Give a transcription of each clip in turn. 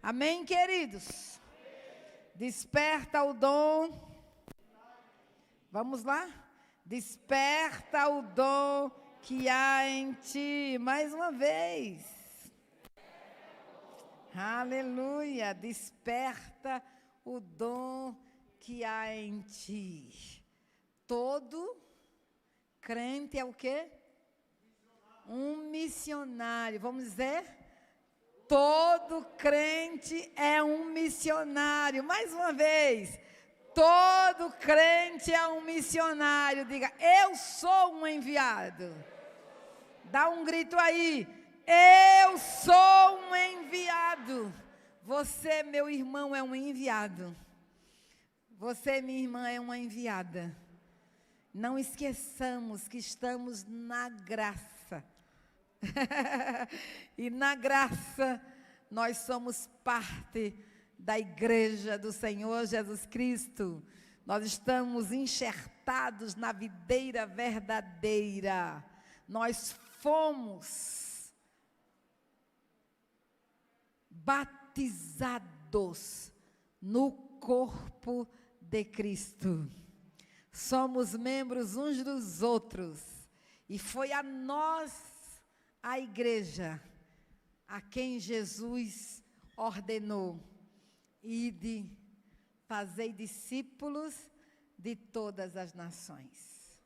Amém, queridos? Desperta o dom. Vamos lá? Desperta o dom que há em ti. Mais uma vez. Aleluia. Desperta o dom que há em ti. Todo crente é o quê? Um missionário. Vamos dizer? Todo crente é um missionário. Mais uma vez. Todo crente é um missionário. Diga, eu sou um enviado. Dá um grito aí. Eu sou um enviado. Você, meu irmão, é um enviado. Você, minha irmã, é uma enviada. Não esqueçamos que estamos na graça. E na graça, nós somos parte da igreja do Senhor Jesus Cristo. Nós estamos enxertados na videira verdadeira. Nós fomos batizados no corpo de Cristo. Somos membros uns dos outros. E foi a nós, a igreja, a quem Jesus ordenou: ide, fazei discípulos de todas as nações.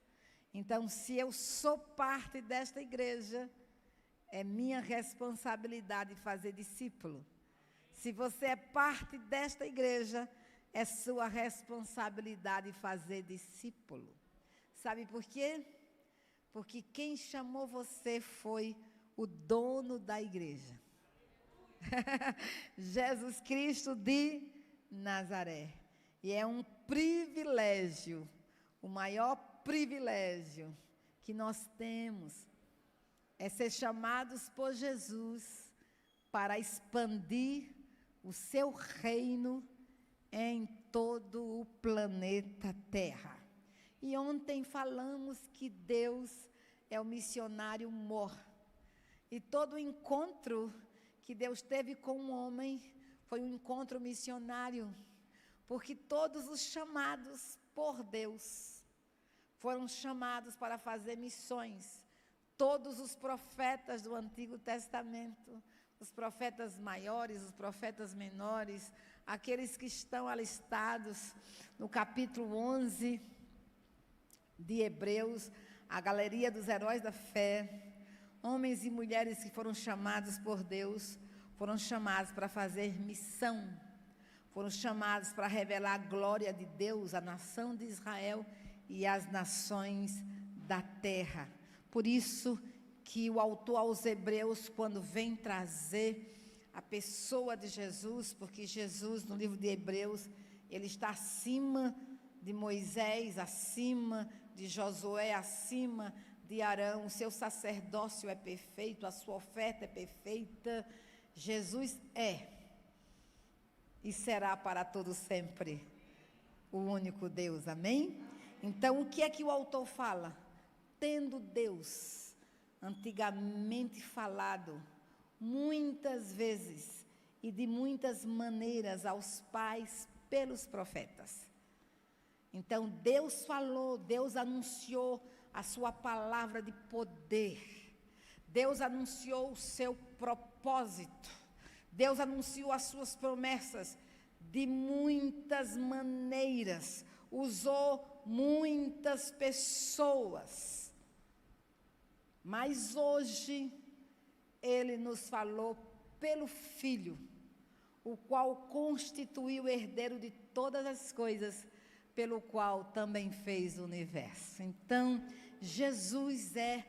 Então, se eu sou parte desta igreja, é minha responsabilidade fazer discípulo. Se você é parte desta igreja, é sua responsabilidade fazer discípulo. Sabe por quê? Porque quem chamou você foi o dono da igreja. Jesus Cristo de Nazaré. E é um privilégio, o maior privilégio que nós temos é ser chamados por Jesus para expandir o seu reino em todo o planeta Terra. E ontem falamos que Deus é o missionário mor. E todo encontro que Deus teve com o homem foi um encontro missionário. Porque todos os chamados por Deus foram chamados para fazer missões. Todos os profetas do Antigo Testamento, os profetas maiores, os profetas menores, aqueles que estão alistados no capítulo 11 de Hebreus, a galeria dos heróis da fé, homens e mulheres que foram chamados por Deus, foram chamados para fazer missão, foram chamados para revelar a glória de Deus à nação de Israel e às nações da terra. Por isso que o autor aos Hebreus, quando vem trazer a pessoa de Jesus, porque Jesus, no livro de Hebreus, ele está acima de Moisés, acima de Josué, acima de Arão, o seu sacerdócio é perfeito, a sua oferta é perfeita. Jesus é e será para todo sempre o único Deus, amém? Então, o que é que o autor fala? Tendo Deus antigamente falado muitas vezes e de muitas maneiras aos pais pelos profetas. Então, Deus falou, Deus anunciou a sua palavra de poder. Deus anunciou o seu propósito. Deus anunciou as suas promessas de muitas maneiras. Usou muitas pessoas. Mas hoje, Ele nos falou pelo Filho, o qual constituiu o herdeiro de todas as coisas, pelo qual também fez o universo. Então, Jesus é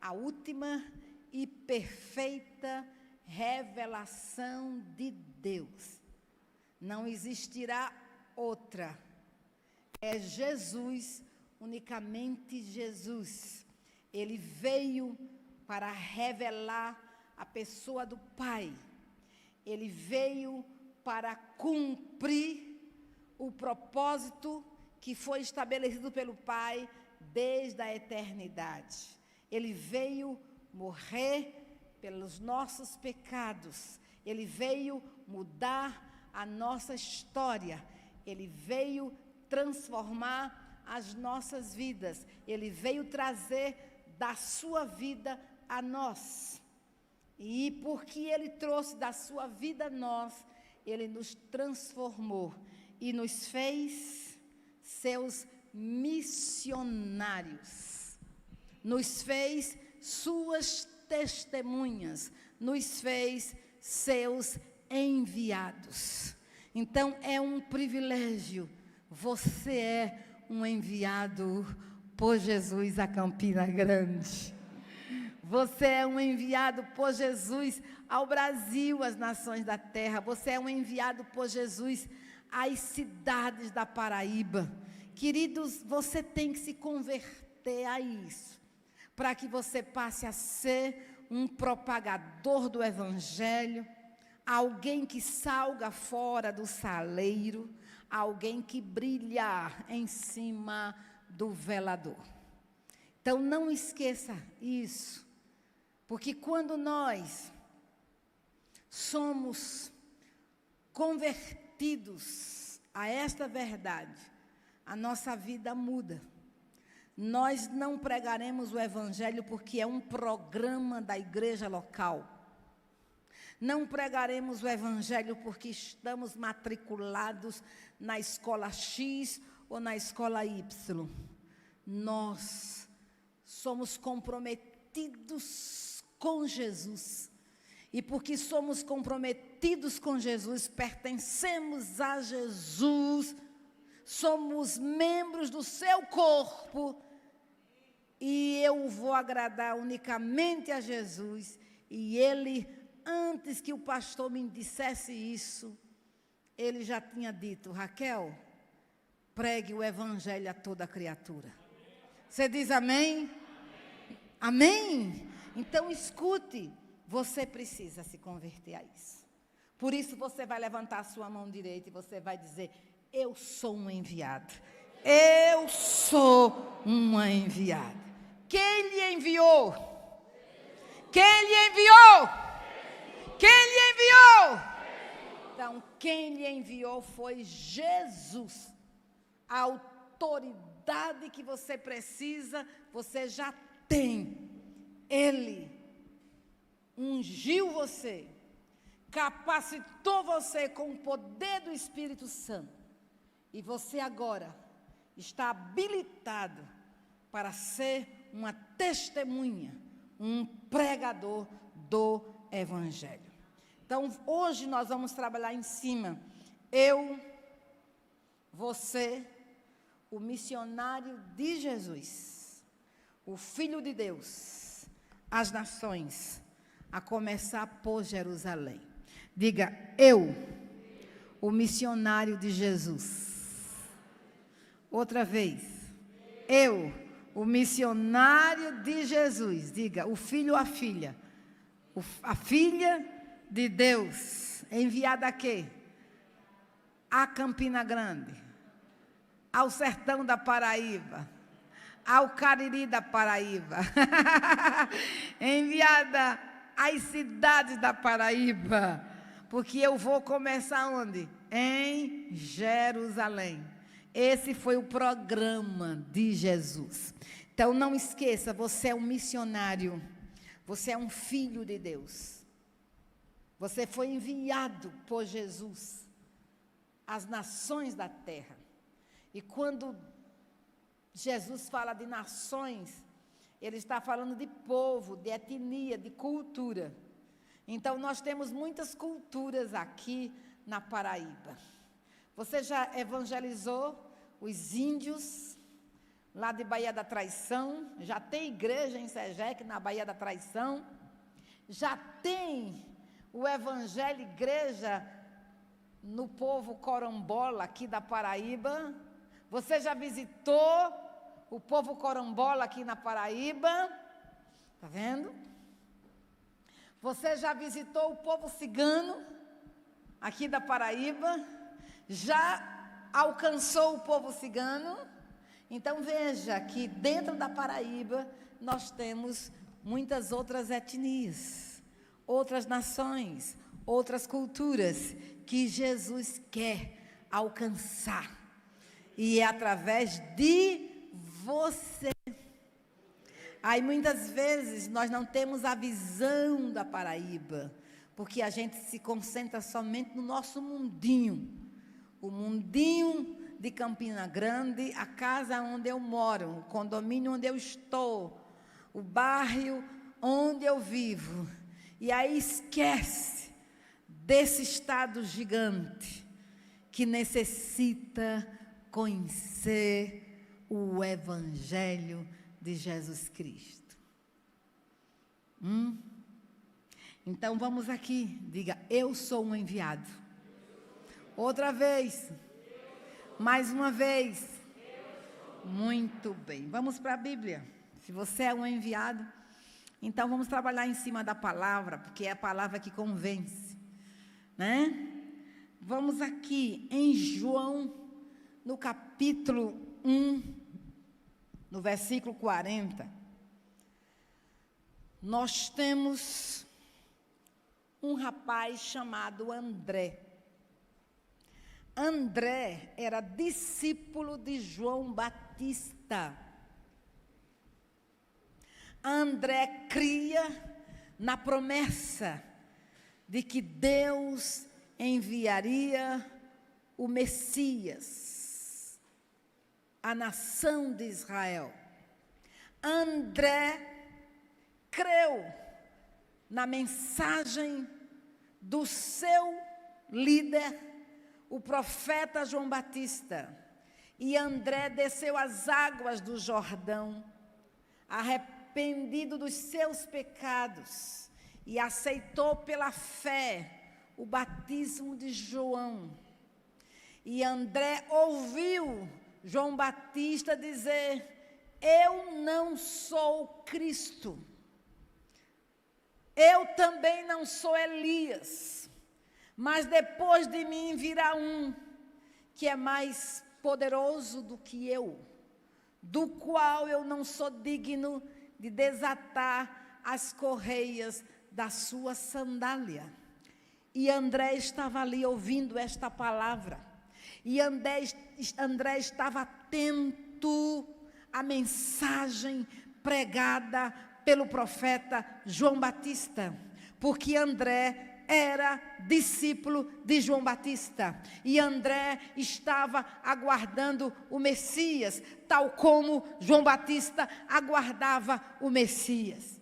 a última e perfeita revelação de Deus. Não existirá outra. É Jesus, unicamente Jesus. Ele veio para revelar a pessoa do Pai. Ele veio para cumprir o propósito que foi estabelecido pelo Pai desde a eternidade. Ele veio morrer pelos nossos pecados. Ele veio mudar a nossa história. Ele veio transformar as nossas vidas. Ele veio trazer da sua vida a nós. E porque Ele trouxe da sua vida a nós, Ele nos transformou e nos fez seus missionários. Nos fez suas testemunhas. Nos fez seus enviados. Então, é um privilégio. Você é um enviado por Jesus a Campina Grande. Você é um enviado por Jesus ao Brasil, às nações da terra. Você é um enviado por Jesus às cidades da Paraíba. Queridos, você tem que se converter a isso, para que você passe a ser um propagador do Evangelho, alguém que salga fora do saleiro, alguém que brilha em cima do velador. Então, não esqueça isso, porque quando nós somos convertidos a esta verdade, a nossa vida muda. Nós não pregaremos o Evangelho porque é um programa da igreja local. Não pregaremos o Evangelho porque estamos matriculados na escola X ou na escola Y. Nós somos comprometidos com Jesus. E porque somos comprometidos com Jesus, pertencemos a Jesus, somos membros do seu corpo, e eu vou agradar unicamente a Jesus. E Ele, antes que o pastor me dissesse isso, Ele já tinha dito: Raquel, pregue o Evangelho a toda criatura. Você diz amém? Amém? Então escute, você precisa se converter a isso. Por isso você vai levantar a sua mão direita e você vai dizer: eu sou um enviado. Eu sou uma enviada. Quem lhe enviou? Quem lhe enviou? Quem lhe enviou? Então, quem lhe enviou foi Jesus. A autoridade que você precisa, você já tem. Ele ungiu você, capacitou você com o poder do Espírito Santo. E você agora está habilitado para ser uma testemunha, um pregador do Evangelho. Então, hoje nós vamos trabalhar em cima. Eu, você, o missionário de Jesus, o Filho de Deus, as nações, a começar por Jerusalém. Diga: eu, o missionário de Jesus. Outra vez. Eu, o missionário de Jesus. Diga: o filho ou a filha? A filha de Deus, enviada a quê? A Campina Grande, ao sertão da Paraíba, ao Cariri da Paraíba, enviada às cidades da Paraíba, porque eu vou começar onde? Em Jerusalém. Esse foi o programa de Jesus. Então, não esqueça, você é um missionário, você é um filho de Deus. Você foi enviado por Jesus às nações da terra. E quando Jesus fala de nações, Ele está falando de povo, de etnia, de cultura. Então, nós temos muitas culturas aqui na Paraíba. Você já evangelizou os índios lá de Baía da Traição? Já tem igreja em Sejeque, na Baía da Traição? Já tem o evangelho igreja no povo Corombola aqui da Paraíba? Você já visitou o povo Corombola aqui na Paraíba? Está vendo? Você já visitou o povo cigano aqui da Paraíba? Já alcançou o povo cigano? Então veja que dentro da Paraíba nós temos muitas outras etnias, outras nações, outras culturas que Jesus quer alcançar. E é através de você. Aí muitas vezes nós não temos a visão da Paraíba, porque a gente se concentra somente no nosso mundinho. O mundinho de Campina Grande, a casa onde eu moro, o condomínio onde eu estou, o bairro onde eu vivo. E aí esquece desse estado gigante que necessita conhecer o Evangelho de Jesus Cristo. Então vamos aqui, diga, eu sou um enviado. Outra vez, mais uma vez. Muito bem, vamos para a Bíblia. Se você é um enviado, então vamos trabalhar em cima da palavra, porque é a palavra que convence, né? Vamos aqui em João, no capítulo 1, no versículo 40, nós temos um rapaz chamado André. André era discípulo de João Batista. André cria na promessa de que Deus enviaria o Messias à nação de Israel. André creu na mensagem do seu líder, o profeta João Batista. E André desceu as águas do Jordão, arrependido dos seus pecados, e aceitou pela fé o batismo de João. E André ouviu João Batista dizer: eu não sou Cristo, eu também não sou Elias, mas depois de mim virá um que é mais poderoso do que eu, do qual eu não sou digno de desatar as correias da sua sandália. E André estava ali ouvindo esta palavra. E André estava atento à mensagem pregada pelo profeta João Batista, porque André era discípulo de João Batista, e André estava aguardando o Messias, tal como João Batista aguardava o Messias.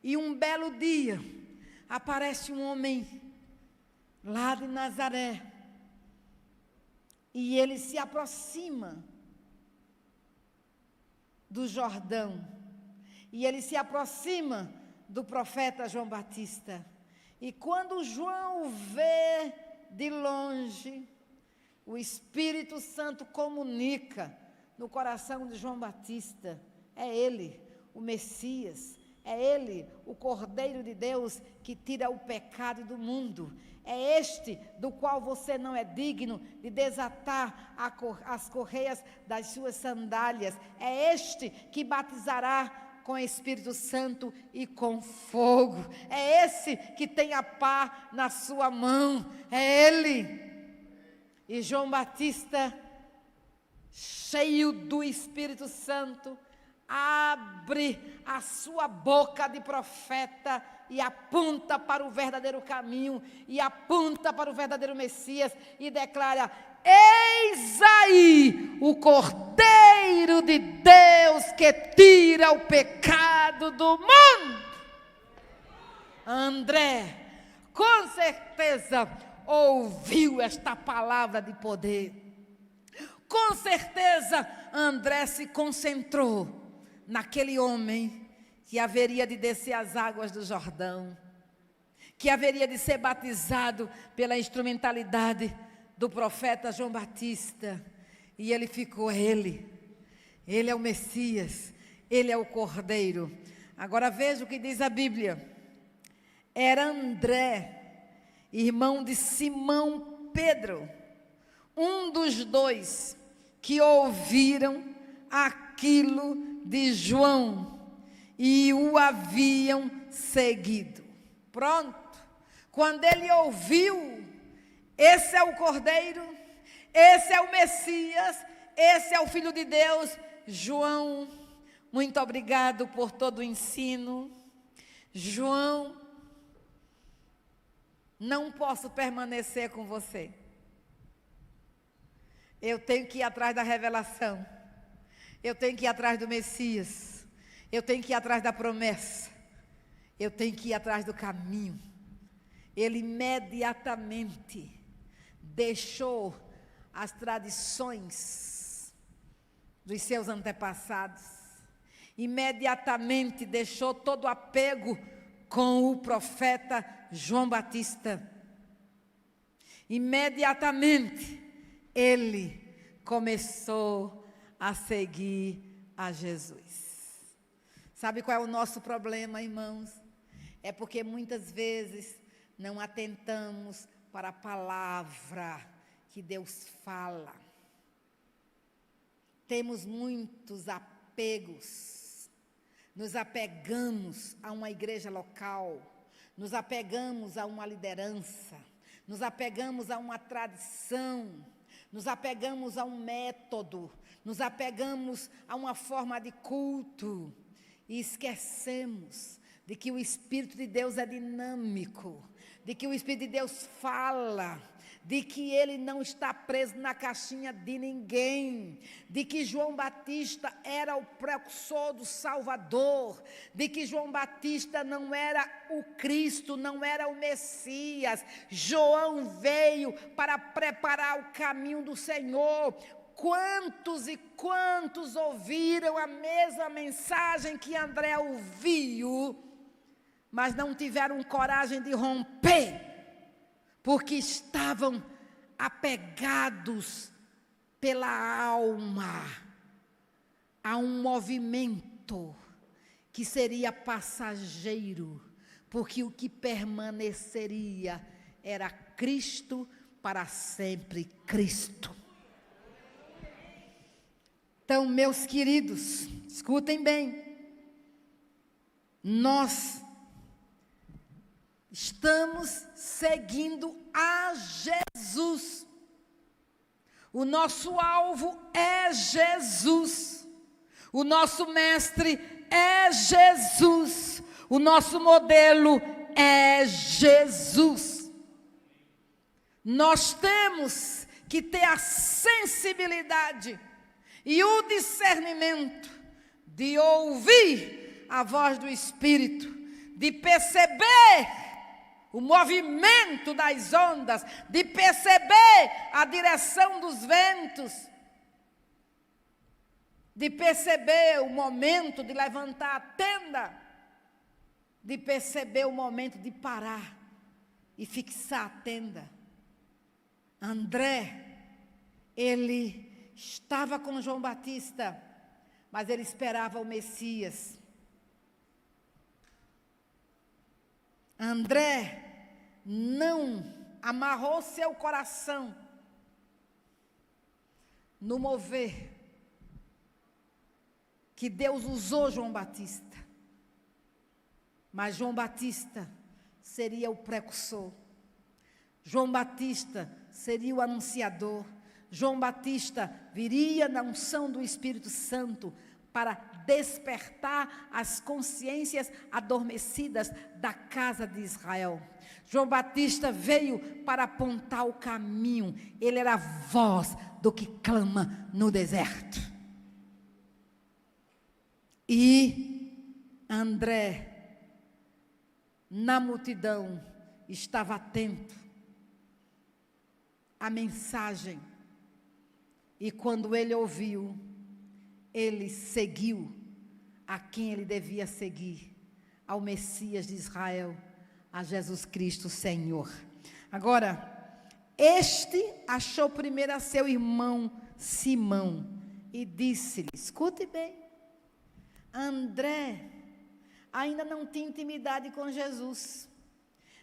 E um belo dia, aparece um homem lá de Nazaré, e ele se aproxima do Jordão, e ele se aproxima do profeta João Batista. E quando João vê de longe, o Espírito Santo comunica no coração de João Batista: é ele, o Messias, é ele, o Cordeiro de Deus que tira o pecado do mundo. É este do qual você não é digno de desatar as correias das suas sandálias. É este que batizará com Espírito Santo e com fogo. É esse que tem a pá na sua mão. É ele. E João Batista, cheio do Espírito Santo, abre a sua boca de profeta e aponta para o verdadeiro caminho, e aponta para o verdadeiro Messias, e declara: eis aí o Cordeiro de Deus que tira o pecado do mundo. André, com certeza, ouviu esta palavra de poder. Com certeza, André se concentrou naquele homem que haveria de descer as águas do Jordão, que haveria de ser batizado pela instrumentalidade do profeta João Batista. E ele ficou: ele é o Messias, ele é o Cordeiro. Agora veja o que diz a Bíblia. Era André, irmão de Simão Pedro, um dos dois que ouviram aquilo de João e o haviam seguido. Pronto. Quando ele ouviu, esse é o Cordeiro, esse é o Messias, esse é o Filho de Deus. João, muito obrigado por todo o ensino. João, não posso permanecer com você. Eu tenho que ir atrás da revelação. Eu tenho que ir atrás do Messias. Eu tenho que ir atrás da promessa. Eu tenho que ir atrás do caminho. Ele imediatamente deixou as tradições dos seus antepassados. Imediatamente deixou todo o apego com o profeta João Batista. Imediatamente ele começou a seguir a Jesus. Sabe qual é o nosso problema, irmãos? É porque muitas vezes não atentamos para a palavra que Deus fala. Temos muitos apegos. Nos apegamos a uma igreja local, nos apegamos a uma liderança, nos apegamos a uma tradição, nos apegamos a um método, nos apegamos a uma forma de culto e esquecemos de que o Espírito de Deus é dinâmico, de que o Espírito de Deus fala, de que ele não está preso na caixinha de ninguém, de que João Batista era o precursor do Salvador, de que João Batista não era o Cristo, não era o Messias. João veio para preparar o caminho do Senhor. Quantos e quantos ouviram a mesma mensagem que André ouviu, mas não tiveram coragem de romper, porque estavam apegados pela alma a um movimento que seria passageiro, porque o que permaneceria era Cristo para sempre, Cristo. Então, meus queridos, escutem bem, nós estamos seguindo a Jesus. O nosso alvo é Jesus. O nosso mestre é Jesus. O nosso modelo é Jesus. Nós temos que ter a sensibilidade e o discernimento de ouvir a voz do Espírito, de perceber o movimento das ondas, de perceber a direção dos ventos, de perceber o momento de levantar a tenda, de perceber o momento de parar e fixar a tenda. André, ele estava com João Batista, mas ele esperava o Messias. André não amarrou seu coração no mover que Deus usou João Batista. Mas João Batista seria o precursor. João Batista seria o anunciador. João Batista viria na unção do Espírito Santo para despertar as consciências adormecidas da casa de Israel. João Batista veio para apontar o caminho. Ele era a voz do que clama no deserto. E André, na multidão, estava atento à mensagem. E quando ele ouviu, ele seguiu a quem ele devia seguir, ao Messias de Israel, a Jesus Cristo Senhor. Agora, este achou primeiro a seu irmão Simão e disse-lhe, escute bem, André ainda não tinha intimidade com Jesus,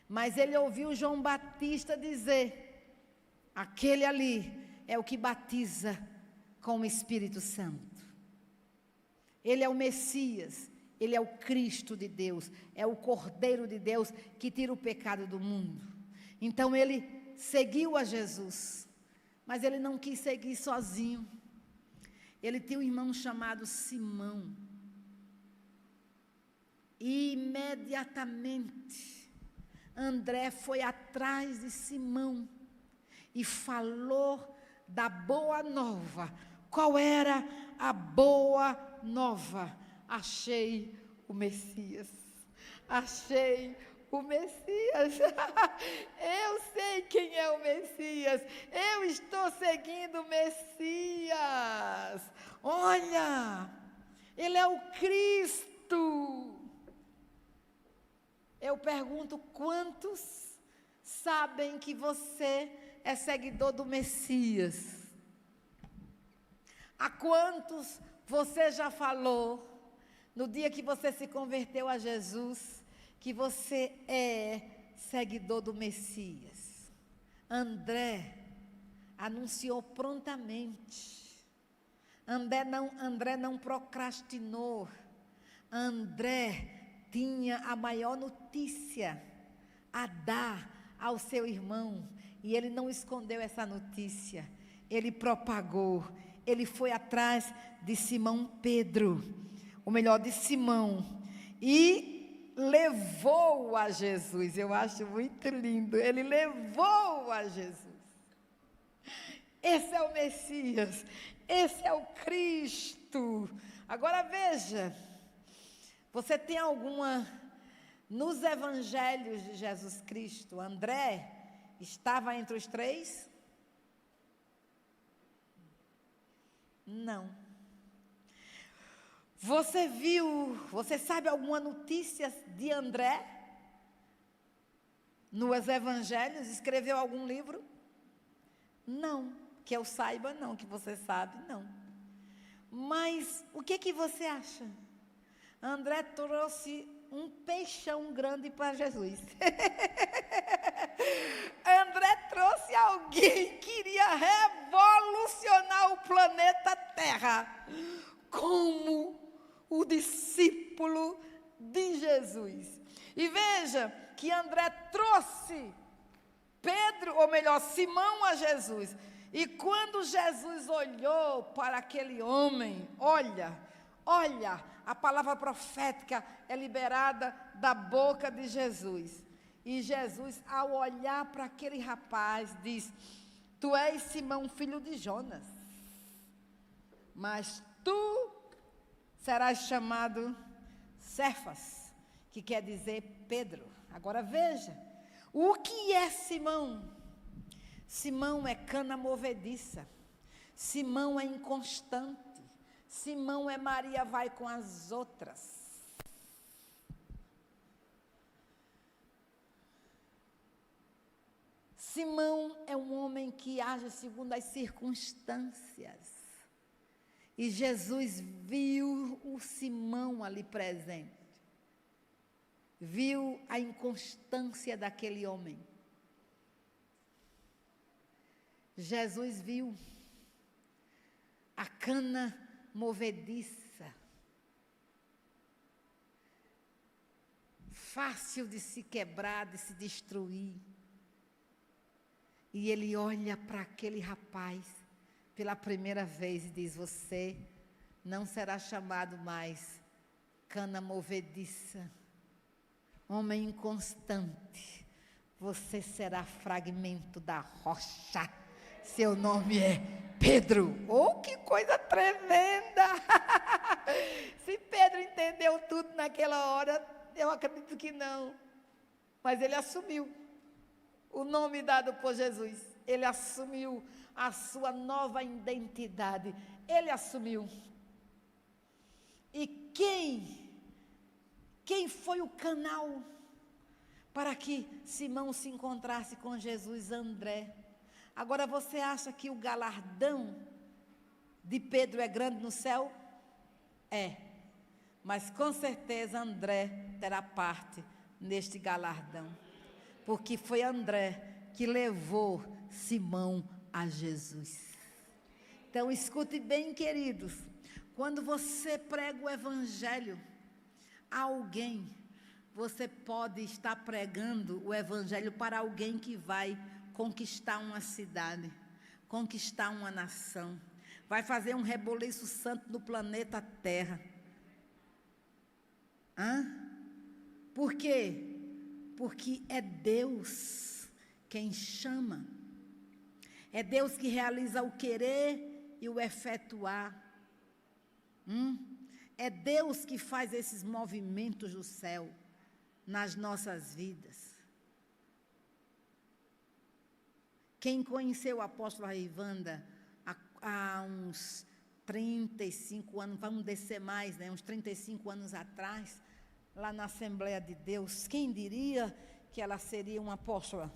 mas ele ouviu João Batista dizer, aquele ali é o que batiza com o Espírito Santo. Ele é o Messias, Ele é o Cristo de Deus, é o Cordeiro de Deus que tira o pecado do mundo. Então ele seguiu a Jesus, mas ele não quis seguir sozinho. Ele tinha um irmão chamado Simão. E imediatamente André foi atrás de Simão e falou da boa nova. Qual era a boa nova? Achei o Messias. Achei o Messias. Eu sei quem é o Messias. Eu estou seguindo o Messias. Olha, ele é o Cristo. Eu pergunto, quantos sabem que você é seguidor do Messias? A quantos você já falou, no dia que você se converteu a Jesus, que você é seguidor do Messias? André anunciou prontamente. André não procrastinou. André tinha a maior notícia a dar ao seu irmão, e ele não escondeu essa notícia, ele propagou, ele foi atrás de Simão Pedro, ou melhor, de Simão, e levou a Jesus. Eu acho muito lindo, ele levou a Jesus. Esse é o Messias, esse é o Cristo. Agora veja, você tem alguma, nos evangelhos de Jesus Cristo, André estava entre os três? Não. Você sabe alguma notícia de André? Nos evangelhos, escreveu algum livro? Não, que eu saiba não, que você sabe, não. Mas, o que você acha? André trouxe um peixão grande para Jesus. André trouxe alguém que iria revolucionar o planeta Terra, como o discípulo de Jesus. E veja que André trouxe Pedro, ou melhor, Simão a Jesus. E quando Jesus olhou para aquele homem, olha, a palavra profética é liberada da boca de Jesus. E Jesus, ao olhar para aquele rapaz, diz: tu és Simão, filho de Jonas, mas tu serás chamado Cefas, que quer dizer Pedro. Agora veja, o que é Simão? Simão é cana movediça, Simão é inconstante, Simão é Maria vai com as outras. Simão é um homem que age segundo as circunstâncias. E Jesus viu o Simão ali presente. Viu a inconstância daquele homem. Jesus viu a cana movediça, fácil de se quebrar, de se destruir. E ele olha para aquele rapaz pela primeira vez e diz: você não será chamado mais cana movediça, homem inconstante, você será fragmento da rocha. Seu nome é Pedro. Oh, que coisa tremenda! Se Pedro entendeu tudo naquela hora, eu acredito que não. Mas ele assumiu o nome dado por Jesus. Ele assumiu a sua nova identidade. Ele assumiu. E quem foi o canal para que Simão se encontrasse com Jesus? André. Agora, você acha que o galardão de Pedro é grande no céu? É. Mas com certeza André terá parte neste galardão. Porque foi André que levou Simão a Jesus. Então, escute bem, queridos. Quando você prega o evangelho, Alguém, você pode estar pregando o evangelho para alguém que vai conquistar uma cidade, conquistar uma nação, vai fazer um reboliço santo no planeta Terra. Por quê? Porque é Deus quem chama. É Deus que realiza o querer e o efetuar. É Deus que faz esses movimentos do céu nas nossas vidas. Quem conheceu o apóstolo Arivanda há uns 35 anos, vamos descer mais, né? Uns 35 anos atrás, lá na Assembleia de Deus, quem diria que ela seria uma apóstola?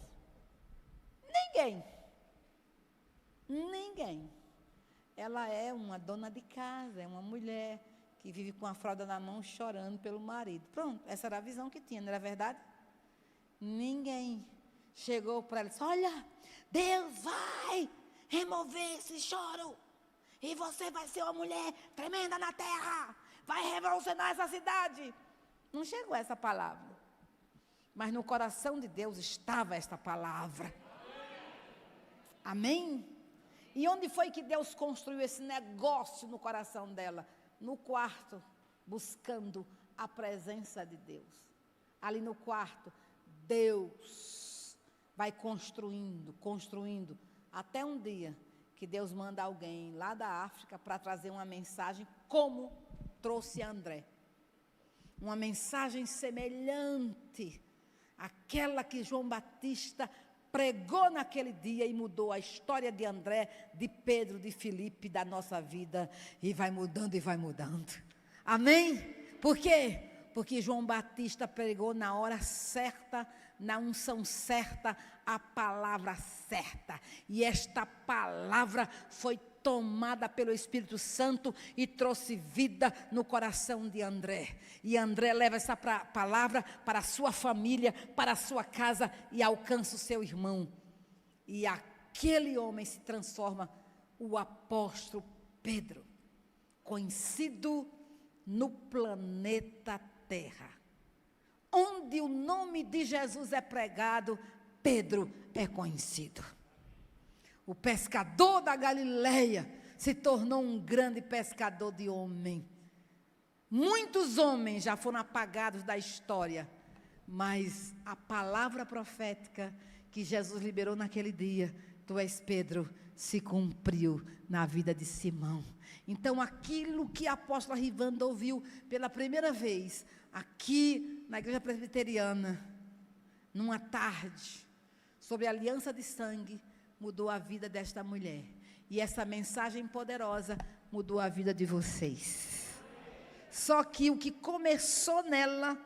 Ninguém. Ela é uma dona de casa, é uma mulher que vive com a fralda na mão chorando pelo marido. Pronto, essa era a visão que tinha, não era verdade? Ninguém chegou para ela e disse: olha, Deus vai remover esse choro e você vai ser uma mulher tremenda na terra, vai revolucionar essa cidade. Não chegou essa palavra, mas no coração de Deus estava esta palavra. Amém? E onde foi que Deus construiu esse negócio no coração dela? No quarto, buscando a presença de Deus. Ali no quarto, Deus vai construindo, até um dia que Deus manda alguém lá da África para trazer uma mensagem como trouxe André. Uma mensagem semelhante àquela que João Batista pregou naquele dia e mudou a história de André, de Pedro, de Filipe, da nossa vida, e vai mudando e vai mudando. Amém? Por quê? Porque João Batista pregou na hora certa, na unção certa, a palavra certa. E esta palavra foi tomada pelo Espírito Santo e trouxe vida no coração de André. E André leva essa palavra para a sua família, para a sua casa e alcança o seu irmão. E aquele homem se transforma o apóstolo Pedro, conhecido no planeta Terra. Onde o nome de Jesus é pregado, Pedro é conhecido. O pescador da Galileia se tornou um grande pescador de homem. Muitos homens já foram apagados da história, mas a palavra profética que Jesus liberou naquele dia, tu és Pedro, se cumpriu na vida de Simão. Então, aquilo que a apóstola Arivanda ouviu pela primeira vez, aqui na igreja presbiteriana, numa tarde, sobre a aliança de sangue, mudou a vida desta mulher. E essa mensagem poderosa mudou a vida de vocês. Só que o que começou nela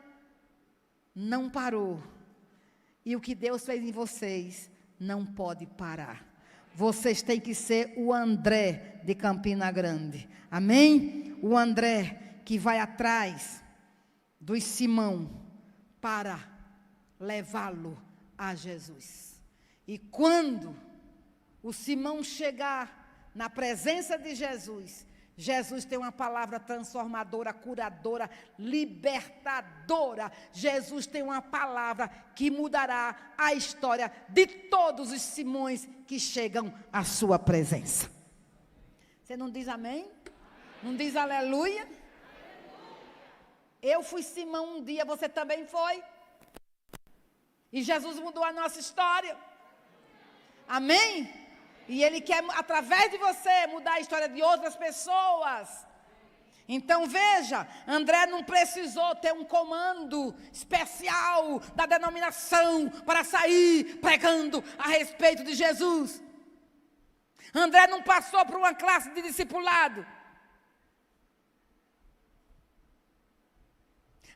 não parou. E o que Deus fez em vocês não pode parar. Vocês têm que ser o André de Campina Grande. Amém? O André que vai atrás dos Simão para levá-lo a Jesus. E quando o Simão chegar na presença de Jesus, Jesus tem uma palavra transformadora, curadora, libertadora. Jesus tem uma palavra que mudará a história de todos os Simões que chegam à sua presença. Você não diz amém? Não diz aleluia? Eu fui Simão um dia, você também foi. E Jesus mudou a nossa história. Amém? E Ele quer, através de você, mudar a história de outras pessoas. Então veja, André não precisou ter um comando especial da denominação para sair pregando a respeito de Jesus. André não passou por uma classe de discipulado.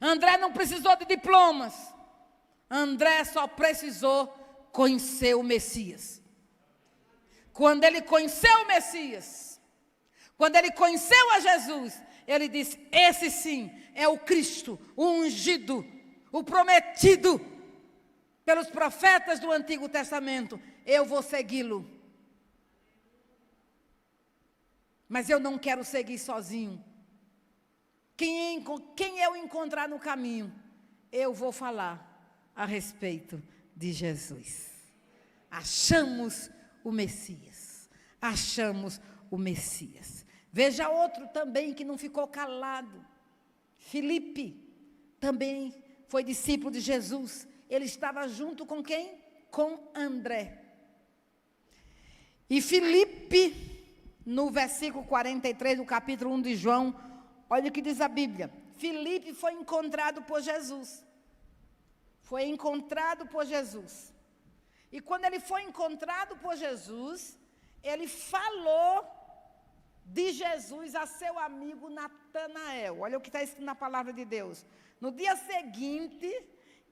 André não precisou de diplomas. André só precisou conhecer o Messias. Quando ele conheceu o Messias, quando ele conheceu a Jesus, ele disse: esse sim é o Cristo, o ungido, o prometido pelos profetas do Antigo Testamento. Eu vou segui-lo. Mas eu não quero seguir sozinho. quem eu encontrar no caminho, eu vou falar a respeito de Jesus. Achamos o Messias. Achamos o Messias. Veja outro também que não ficou calado. Filipe também foi discípulo de Jesus. Ele estava junto com quem? Com André. E Filipe, no versículo 43 do capítulo 1 de João, olha o que diz a Bíblia. Filipe foi encontrado por Jesus. Foi encontrado por Jesus. E quando ele foi encontrado por Jesus, ele falou de Jesus a seu amigo Natanael. Olha o que está escrito na palavra de Deus. No dia seguinte,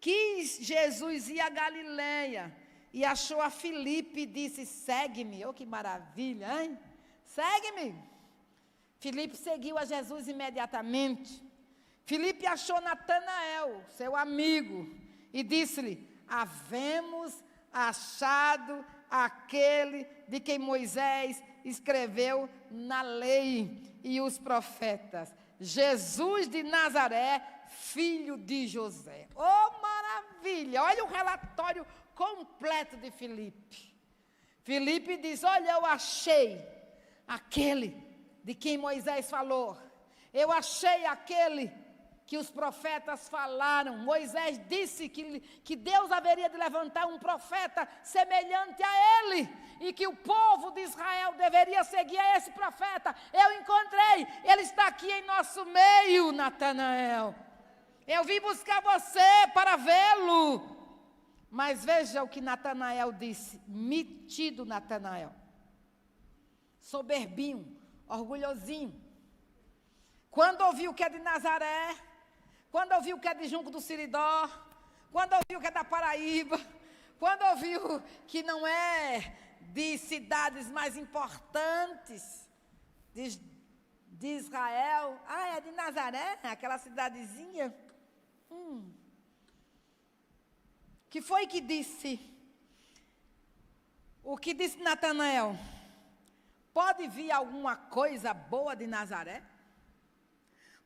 quis Jesus ir a Galileia e achou a Filipe e disse: segue-me. Oh, que maravilha, hein? Segue-me. Filipe seguiu a Jesus imediatamente. Filipe achou Natanael, seu amigo, e disse-lhe: havemos achado aquele de quem Moisés escreveu na lei e os profetas, Jesus de Nazaré, filho de José. Oh, maravilha! Olha o relatório completo de Filipe. Filipe diz: olha, eu achei aquele de quem Moisés falou. Eu achei aquele que os profetas falaram. Moisés disse que Deus haveria de levantar um profeta semelhante a ele, e que o povo de Israel deveria seguir a esse profeta. Eu encontrei, ele está aqui em nosso meio, Natanael. Eu vim buscar você para vê-lo. Mas veja o que Natanael disse, metido Natanael, soberbinho, orgulhosinho. Quando ouviu que é de Nazaré, quando ouviu que é de Junco do Siridó, quando ouviu que é da Paraíba, quando ouviu que não é de cidades mais importantes de Israel, é de Nazaré, aquela cidadezinha. Que foi que disse? O que disse Natanael? Pode vir alguma coisa boa de Nazaré?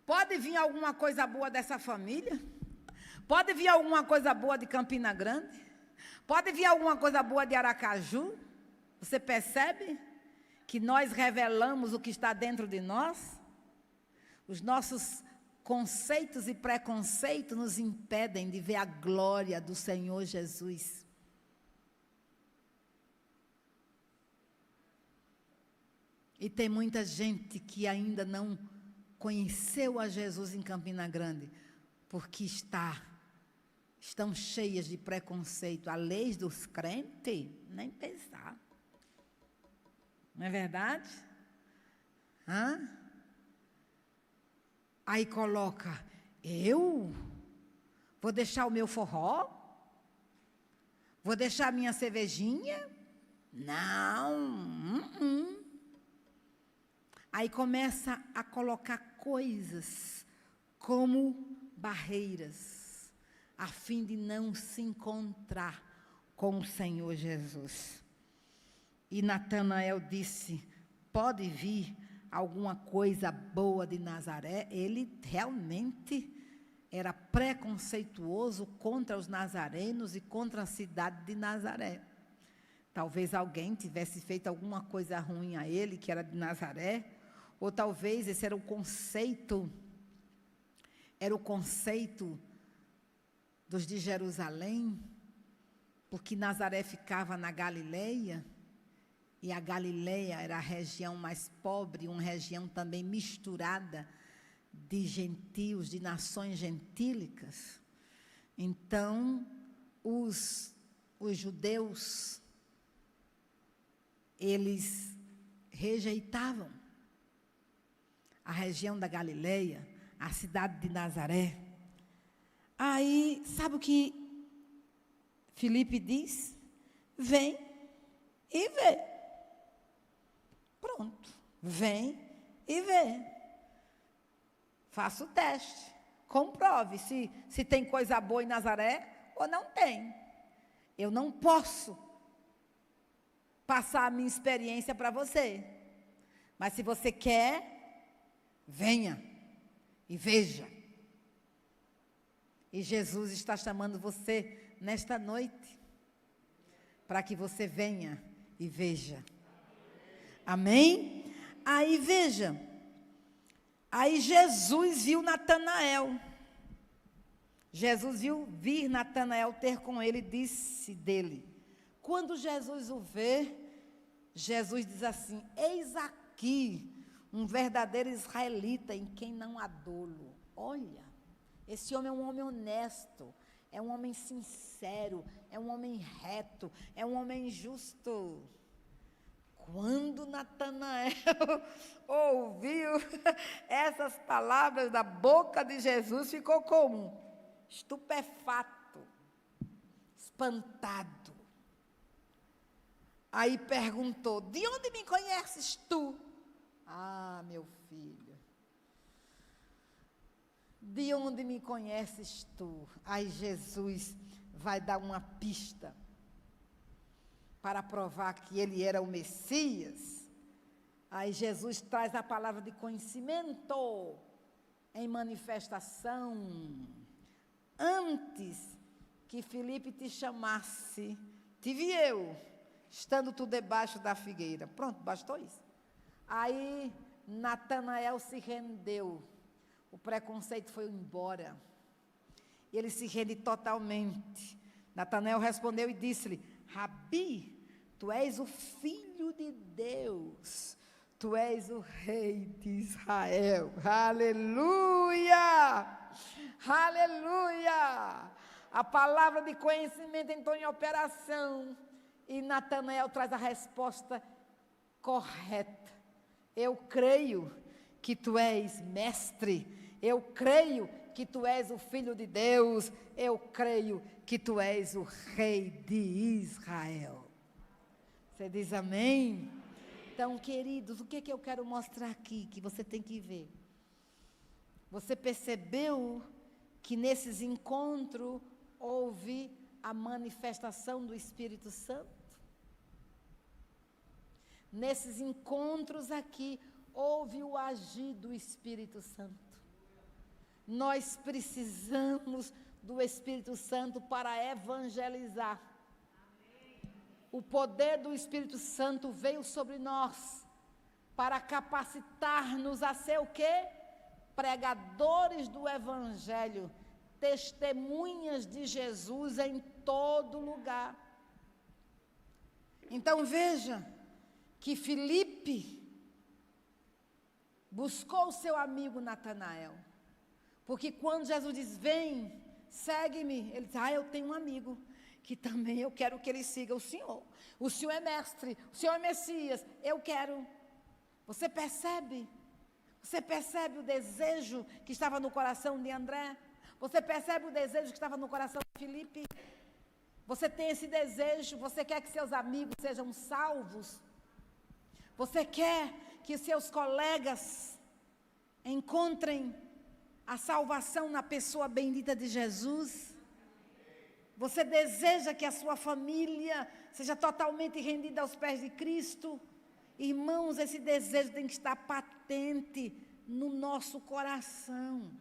Pode vir alguma coisa boa dessa família? Pode vir alguma coisa boa de Campina Grande? Pode vir alguma coisa boa de Aracaju? Você percebe que nós revelamos o que está dentro de nós? Os nossos conceitos e preconceitos nos impedem de ver a glória do Senhor Jesus. E tem muita gente que ainda não conheceu a Jesus em Campina Grande, porque estão cheias de preconceito. A lei dos crentes, nem pensar. Não é verdade? Aí coloca: eu vou deixar o meu forró? Vou deixar a minha cervejinha? Não. Aí começa a colocar coisas como barreiras, a fim de não se encontrar com o Senhor Jesus. E Natanael disse: pode vir alguma coisa boa de Nazaré? Ele realmente era preconceituoso contra os nazarenos e contra a cidade de Nazaré. Talvez alguém tivesse feito alguma coisa ruim a ele, que era de Nazaré, ou talvez esse era o conceito dos de Jerusalém, porque Nazaré ficava na Galileia, e a Galileia era a região mais pobre, uma região também misturada de gentios, de nações gentílicas. Então, os judeus, eles rejeitavam a região da Galileia, a cidade de Nazaré. Aí, sabe o que Filipe diz? Vem e vê. Pronto, vem e vê. Faça o teste, comprove se tem coisa boa em Nazaré ou não tem. Eu não posso passar a minha experiência para você, mas se você quer, venha e veja. E Jesus está chamando você nesta noite, para que você venha e veja. Amém? Aí veja, aí Jesus viu Natanael. Jesus viu vir Natanael ter com ele e disse dele. Quando Jesus o vê, Jesus diz assim: eis aqui um verdadeiro israelita em quem não há dolo. Olha, esse homem é um homem honesto, é um homem sincero, é um homem reto, é um homem justo. Quando Natanael ouviu essas palavras da boca de Jesus, ficou como? Estupefato, espantado. Aí perguntou: de onde me conheces tu? Ah, meu filho, de onde me conheces tu? Aí Jesus vai dar uma pista para provar que ele era o Messias. Aí Jesus traz a palavra de conhecimento em manifestação. Antes que Filipe te chamasse, te vi eu, estando tu debaixo da figueira. Pronto, bastou isso. Aí Natanael se rendeu, o preconceito foi embora, ele se rende totalmente. Natanael respondeu e disse-lhe: Rabi, tu és o Filho de Deus, tu és o Rei de Israel. Aleluia! Aleluia! A palavra de conhecimento entrou em operação e Natanael traz a resposta correta. Eu creio que tu és mestre, eu creio que tu és o Filho de Deus, eu creio que tu és o Rei de Israel. Você diz amém? Então, queridos, o que eu quero mostrar aqui, que você tem que ver? Você percebeu que nesses encontros houve a manifestação do Espírito Santo? Nesses encontros aqui, houve o agir do Espírito Santo. Nós precisamos do Espírito Santo para evangelizar. O poder do Espírito Santo veio sobre nós para capacitar-nos a ser o quê? Pregadores do Evangelho, testemunhas de Jesus em todo lugar. Então veja que Filipe buscou o seu amigo Natanael, porque quando Jesus diz: vem, segue-me, ele diz: eu tenho um amigo que também eu quero que ele siga o Senhor. O Senhor é mestre, o Senhor é Messias, eu quero. Você percebe? Você percebe o desejo que estava no coração de André? Você percebe o desejo que estava no coração de Filipe? Você tem esse desejo, você quer que seus amigos sejam salvos? Você quer que seus colegas encontrem a salvação na pessoa bendita de Jesus? Você deseja que a sua família seja totalmente rendida aos pés de Cristo? Irmãos, esse desejo tem que estar patente no nosso coração.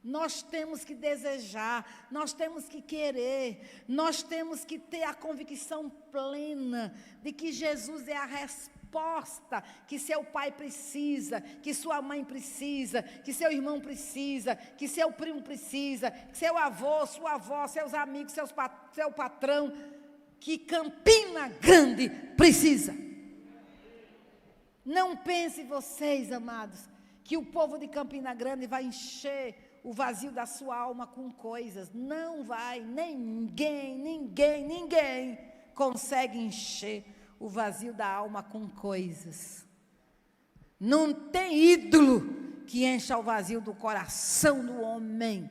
Nós temos que desejar, nós temos que querer, nós temos que ter a convicção plena de que Jesus é a resposta que seu pai precisa, que sua mãe precisa, que seu irmão precisa, que seu primo precisa, que seu avô, sua avó, seus amigos, seu patrão, que Campina Grande precisa. Não pense vocês, amados, que o povo de Campina Grande vai encher o vazio da sua alma com coisas. Não vai, ninguém consegue encher o vazio da alma com coisas. Não tem ídolo que encha o vazio do coração do homem.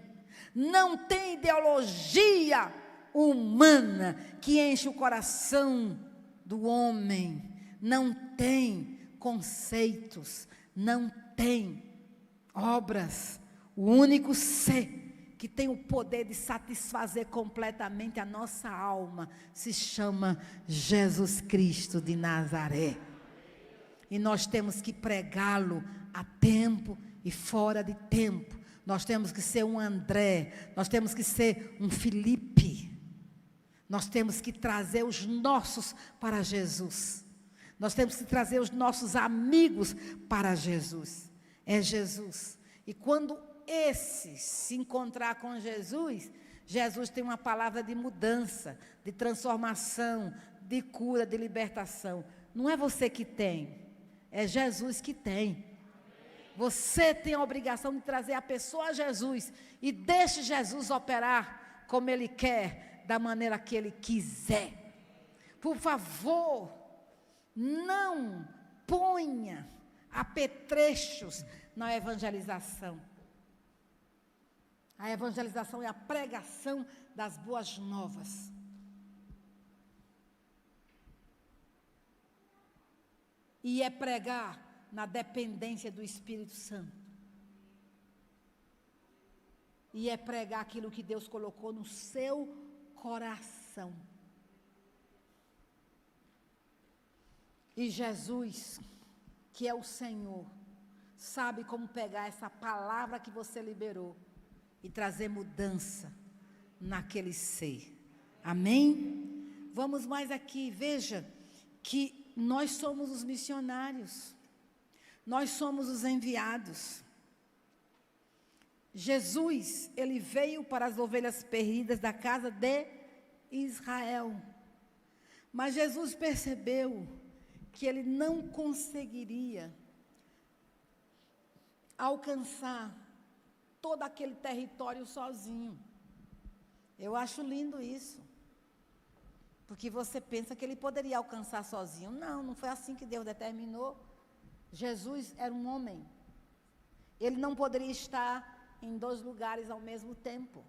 Não tem ideologia humana que enche o coração do homem. Não tem conceitos, não tem obras. O único ser que tem o poder de satisfazer completamente a nossa alma se chama Jesus Cristo de Nazaré. E nós temos que pregá-lo a tempo e fora de tempo, nós temos que ser um André, nós temos que ser um Felipe. Nós temos que trazer os nossos para Jesus. Nós temos que trazer os nossos amigos para Jesus. É Jesus. E quando esse se encontrar com Jesus, Jesus tem uma palavra de mudança, de transformação, de cura, de libertação. Não é você que tem, é Jesus que tem. Você tem a obrigação de trazer a pessoa a Jesus e deixe Jesus operar como Ele quer, da maneira que Ele quiser. Por favor, não ponha apetrechos na evangelização. A evangelização é a pregação das boas novas. E é pregar na dependência do Espírito Santo. E é pregar aquilo que Deus colocou no seu coração. E Jesus, que é o Senhor, sabe como pegar essa palavra que você liberou e trazer mudança naquele ser. Amém? Vamos mais aqui, veja que nós somos os missionários, nós somos os enviados. Jesus, ele veio para as ovelhas perdidas da casa de Israel, mas Jesus percebeu que ele não conseguiria alcançar todo aquele território sozinho. Eu acho lindo isso, porque você pensa que ele poderia alcançar sozinho. Não, não foi assim que Deus determinou. Jesus era um homem, ele não poderia estar em 2 lugares ao mesmo tempo,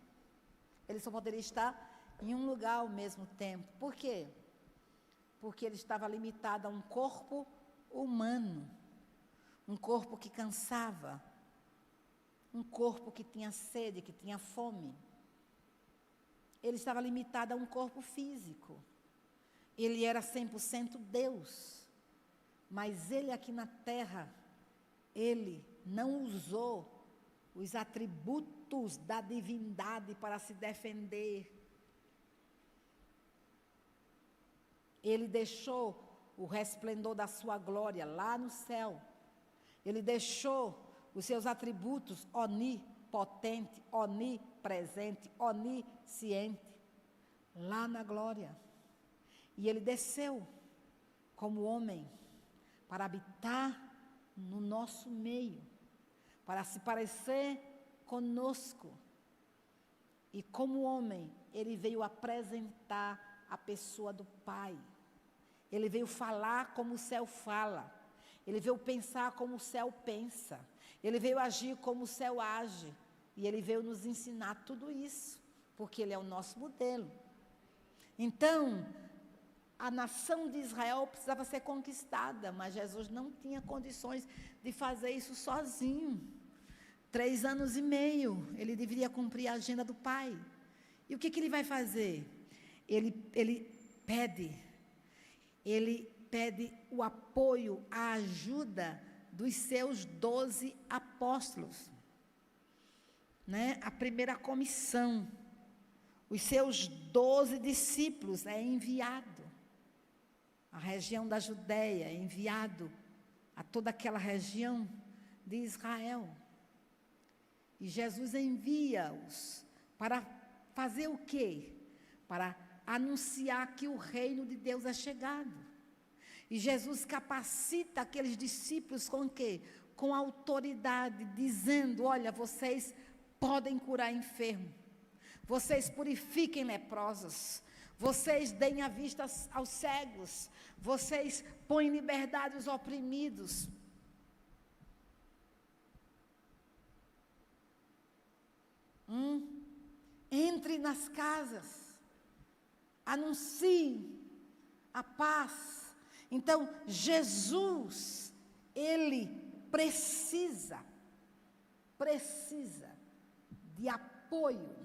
ele só poderia estar em um lugar ao mesmo tempo. Por quê? Porque ele estava limitado a um corpo humano, um corpo que cansava, um corpo que tinha sede, que tinha fome. Ele estava limitado a um corpo físico. Ele era 100% Deus, mas ele aqui na terra, ele não usou os atributos da divindade para se defender. Ele deixou o resplendor da sua glória lá no céu. Ele deixou os seus atributos onipotente, onipresente, onisciente, lá na glória. E ele desceu como homem para habitar no nosso meio, para se parecer conosco. E como homem, ele veio apresentar a pessoa do Pai. Ele veio falar como o céu fala. Ele veio pensar como o céu pensa. Ele veio agir como o céu age. E ele veio nos ensinar tudo isso, porque ele é o nosso modelo. Então, a nação de Israel precisava ser conquistada, mas Jesus não tinha condições de fazer isso sozinho. 3 anos e meio, ele deveria cumprir a agenda do Pai. E o que ele vai fazer? Ele pede o apoio, a ajuda dos seus 12 apóstolos, né? A primeira comissão, os seus 12 discípulos é enviado à região da Judéia, é enviado a toda aquela região de Israel. E Jesus envia-os para fazer o quê? Para anunciar que o reino de Deus é chegado. E Jesus capacita aqueles discípulos com o quê? Com autoridade, dizendo: olha, vocês podem curar enfermo, vocês purifiquem leprosos, vocês deem a vista aos cegos, vocês põem em liberdade os oprimidos. Entre nas casas, anuncie a paz. Então, Jesus, ele precisa de apoio,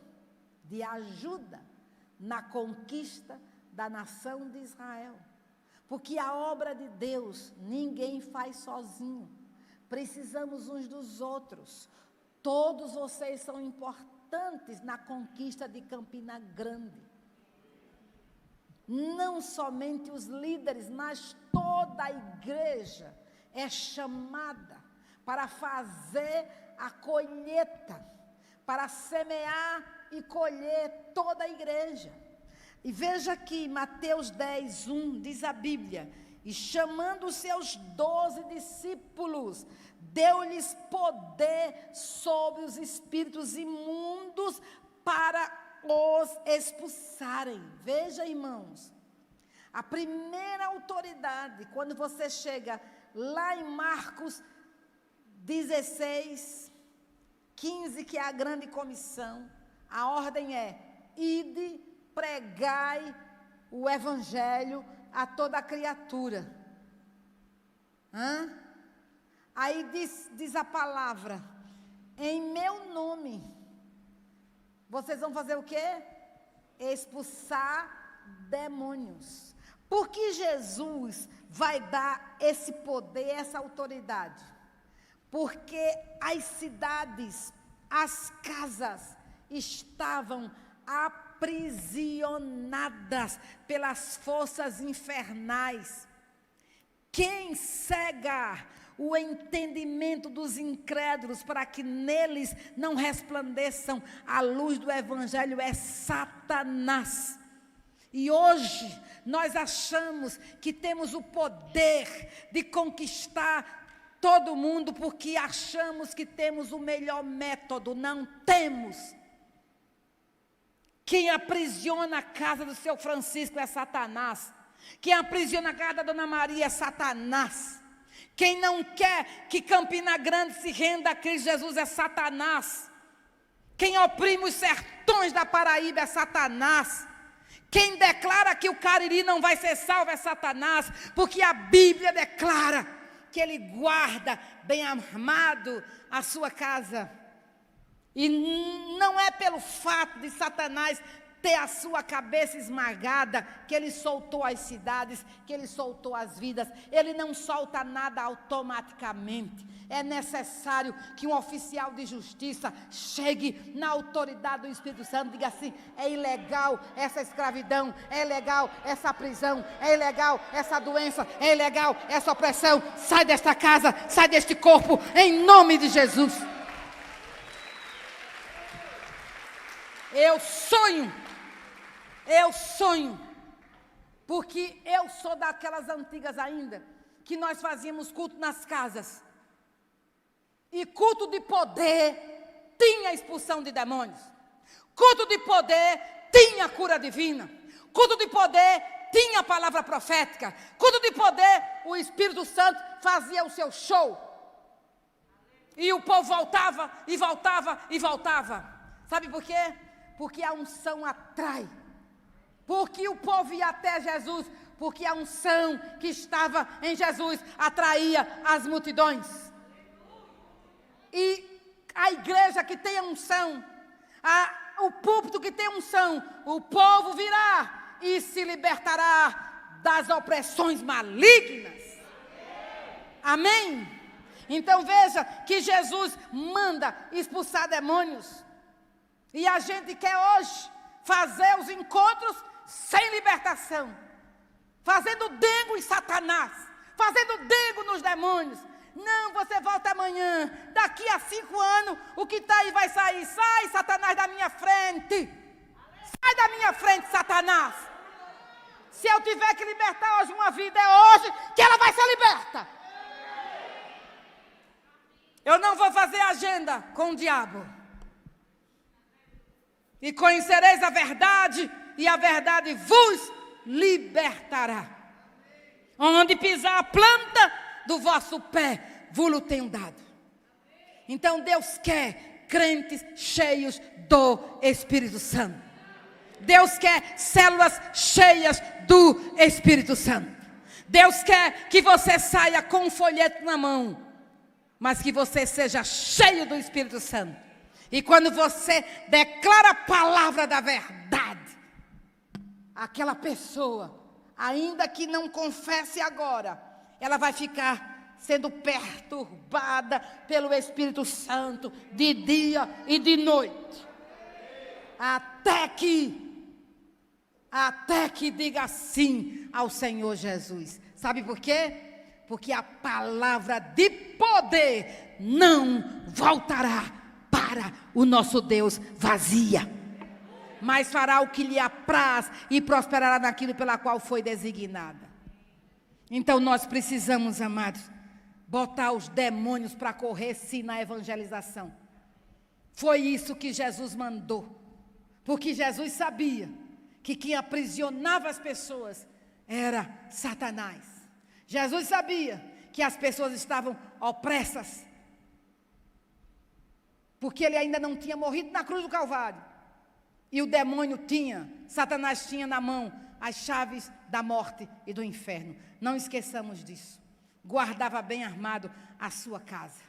de ajuda na conquista da nação de Israel. Porque a obra de Deus ninguém faz sozinho. Precisamos uns dos outros. Todos vocês são importantes na conquista de Campina Grande. Não somente os líderes, mas toda a igreja é chamada para fazer a colheita, para semear e colher toda a igreja. E veja aqui, Mateus 10, 1, diz a Bíblia: e chamando os seus 12 discípulos, deu-lhes poder sobre os espíritos imundos para os expulsarem. Veja, irmãos, a primeira autoridade, quando você chega lá em Marcos 16, 15, que é a grande comissão, a ordem é: ide, pregai o evangelho a toda criatura. Aí diz a palavra: em meu nome. Vocês vão fazer o quê? Expulsar demônios. Por que Jesus vai dar esse poder, essa autoridade? Porque as cidades, as casas estavam aprisionadas pelas forças infernais. Quem cega o entendimento dos incrédulos para que neles não resplandeçam a luz do evangelho é Satanás. E hoje nós achamos que temos o poder de conquistar todo mundo porque achamos que temos o melhor método. Não temos. Quem aprisiona a casa do seu Francisco é Satanás. Quem aprisiona a casa da Dona Maria é Satanás. Quem não quer que Campina Grande se renda a Cristo Jesus é Satanás. Quem oprime os sertões da Paraíba é Satanás. Quem declara que o Cariri não vai ser salvo é Satanás, porque a Bíblia declara que ele guarda bem armado a sua casa. E não é pelo fato de Satanás ter a sua cabeça esmagada que ele soltou as cidades, que ele soltou as vidas. Ele não solta nada automaticamente. É necessário que um oficial de justiça chegue na autoridade do Espírito Santo e diga assim: é ilegal essa escravidão, é ilegal essa prisão, é ilegal essa doença, é ilegal essa opressão. Sai desta casa, sai deste corpo, em nome de Jesus. Eu sonho, porque eu sou daquelas antigas ainda, que nós fazíamos culto nas casas, e culto de poder tinha expulsão de demônios, culto de poder tinha cura divina, culto de poder tinha palavra profética, culto de poder o Espírito Santo fazia o seu show, e o povo voltava, e voltava, e voltava. Sabe por quê? Porque a unção atrai. Porque o povo ia até Jesus, porque a unção que estava em Jesus atraía as multidões. E a igreja que tem a unção, o púlpito que tem unção, o povo virá e se libertará das opressões malignas. Amém? Então veja que Jesus manda expulsar demônios. E a gente quer hoje fazer os encontros sem libertação, fazendo dengo em Satanás, fazendo dengo nos demônios. Não, você volta amanhã, daqui a 5 anos, o que está aí vai sair. Sai, Satanás, da minha frente. Sai da minha frente, Satanás. Se eu tiver que libertar hoje uma vida, é hoje que ela vai ser liberta. Eu não vou fazer agenda com o diabo. E conhecereis a verdade, e a verdade vos libertará. Onde pisar a planta do vosso pé, vos-lo tenho dado. Então Deus quer crentes cheios do Espírito Santo. Deus quer células cheias do Espírito Santo. Deus quer que você saia com um folheto na mão, mas que você seja cheio do Espírito Santo. E quando você declara a palavra da verdade, aquela pessoa, ainda que não confesse agora, ela vai ficar sendo perturbada pelo Espírito Santo de dia e de noite. Até que diga sim ao Senhor Jesus. Sabe por quê? Porque a palavra de poder não voltará para o nosso Deus vazia, mas fará o que lhe apraz e prosperará naquilo pela qual foi designada. Então nós precisamos, amados, botar os demônios para correr sim na evangelização. Foi isso que Jesus mandou, porque Jesus sabia que quem aprisionava as pessoas era Satanás. Jesus sabia que as pessoas estavam opressas, porque ele ainda não tinha morrido na cruz do Calvário. E o demônio Satanás tinha na mão as chaves da morte e do inferno. Não esqueçamos disso. Guardava bem armado a sua casa.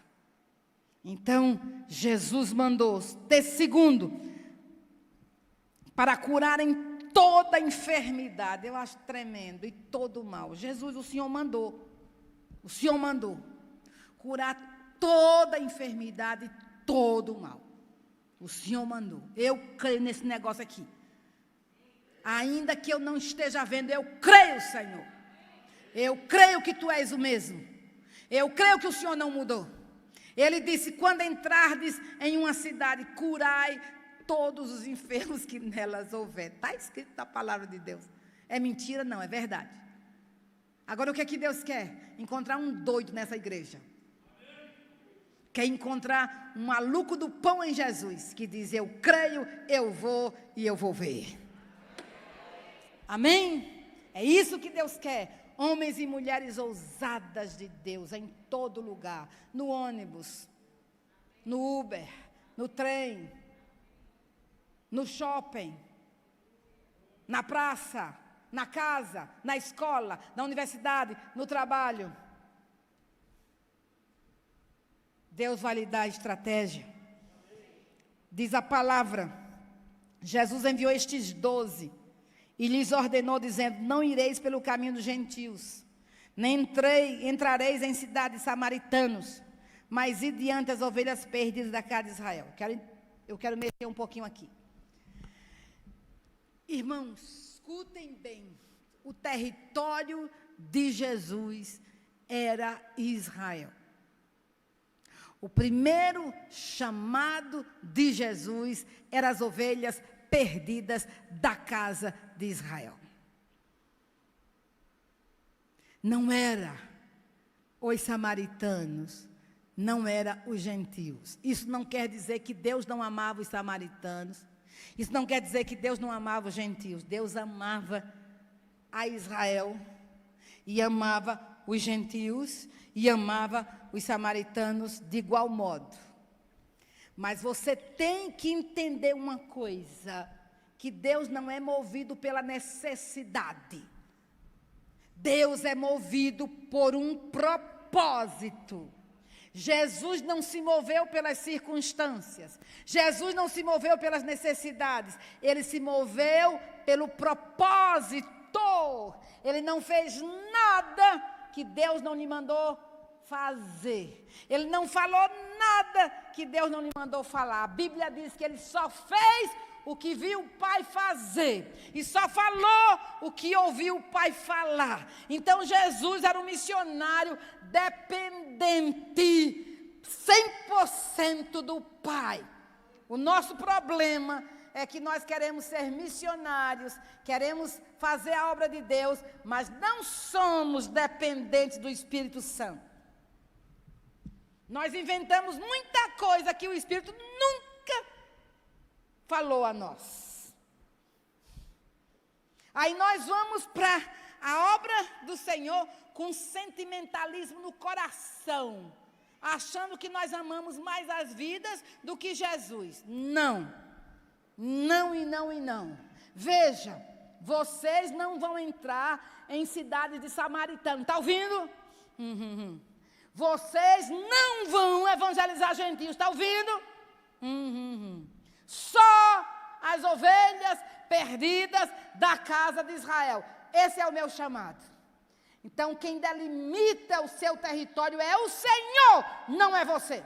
Então, Jesus mandou, segundo, para curarem toda enfermidade. Eu acho tremendo. E todo mal. Jesus, o Senhor mandou curar toda enfermidade, todo mal. O Senhor mandou. Eu creio nesse negócio aqui. Ainda que eu não esteja vendo, eu creio, Senhor. Eu creio que Tu és o mesmo. Eu creio que o Senhor não mudou. Ele disse, quando entrardes em uma cidade, curai todos os enfermos que nelas houver. Está escrito na palavra de Deus. É mentira? Não, é verdade. Agora o que é que Deus quer? Encontrar um doido nessa igreja. Quer encontrar um maluco do pão em Jesus, que diz, eu creio, eu vou e eu vou ver. Amém? É isso que Deus quer. Homens e mulheres ousadas de Deus, em todo lugar. No ônibus, no Uber, no trem, no shopping, na praça, na casa, na escola, na universidade, no trabalho. Deus vai lhe dar estratégia. Diz a palavra, Jesus enviou estes 12 e lhes ordenou, dizendo, não ireis pelo caminho dos gentios, nem entrareis em cidades samaritanos, mas ide diante as ovelhas perdidas da casa de Israel. Eu quero mexer um pouquinho aqui. Irmãos, escutem bem, o território de Jesus era Israel. O primeiro chamado de Jesus era as ovelhas perdidas da casa de Israel. Não era os samaritanos, não era os gentios. Isso não quer dizer que Deus não amava os samaritanos. Isso não quer dizer que Deus não amava os gentios. Deus amava a Israel e amava os gentios e amava os samaritanos de igual modo. Mas você tem que entender uma coisa, que Deus não é movido pela necessidade. Deus é movido por um propósito. Jesus não se moveu pelas circunstâncias. Jesus não se moveu pelas necessidades. Ele se moveu pelo propósito. Ele não fez nada que Deus não lhe mandou fazer. Ele não falou nada que Deus não lhe mandou falar. A Bíblia diz que ele só fez o que viu o Pai fazer. E só falou o que ouviu o Pai falar. Então Jesus era um missionário dependente 100% do Pai. O nosso problema é que nós queremos ser missionários, queremos fazer a obra de Deus, mas não somos dependentes do Espírito Santo. Nós inventamos muita coisa que o Espírito nunca falou a nós. Aí nós vamos para a obra do Senhor com sentimentalismo no coração, achando que nós amamos mais as vidas do que Jesus. Não. Não e não e não. Veja, vocês não vão entrar em cidades de samaritanos. Está ouvindo? Vocês não vão evangelizar gentios. Está ouvindo? Só as ovelhas perdidas da casa de Israel. Esse é o meu chamado. Então, quem delimita o seu território é o Senhor, não é você.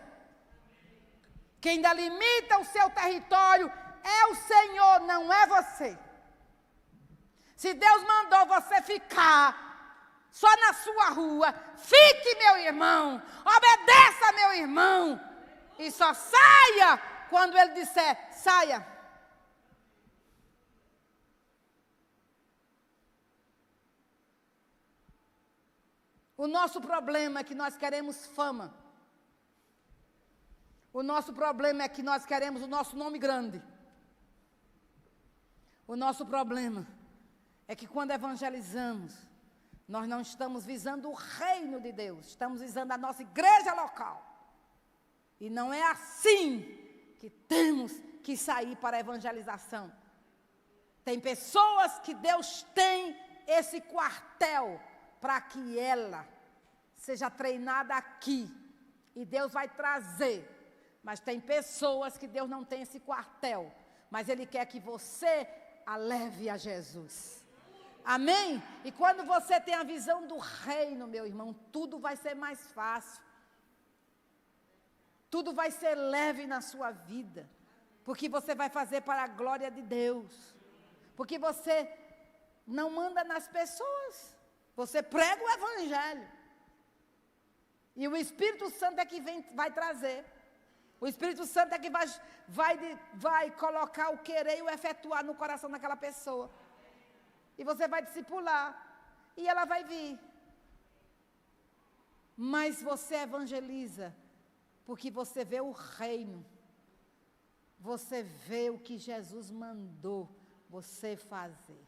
Quem delimita o seu território é o Senhor, não é você. Se Deus mandou você ficar só na sua rua, fique, meu irmão, obedeça, meu irmão, e só saia quando Ele disser, saia. O nosso problema é que nós queremos fama. O nosso problema é que nós queremos o nosso nome grande. O nosso problema é que quando evangelizamos, nós não estamos visando o reino de Deus, estamos visando a nossa igreja local. E não é assim que temos que sair para a evangelização. Tem pessoas que Deus tem esse quartel para que ela seja treinada aqui. E Deus vai trazer. Mas tem pessoas que Deus não tem esse quartel. Mas Ele quer que você a leve a Jesus. Amém? E quando você tem a visão do reino, meu irmão, tudo vai ser mais fácil. Tudo vai ser leve na sua vida. Porque você vai fazer para a glória de Deus. Porque você não manda nas pessoas. Você prega o evangelho. E o Espírito Santo é que vai trazer. O Espírito Santo é que vai colocar o querer e o efetuar no coração daquela pessoa. E você vai discipular. E ela vai vir. Mas você evangeliza. Porque você vê o reino. Você vê o que Jesus mandou você fazer.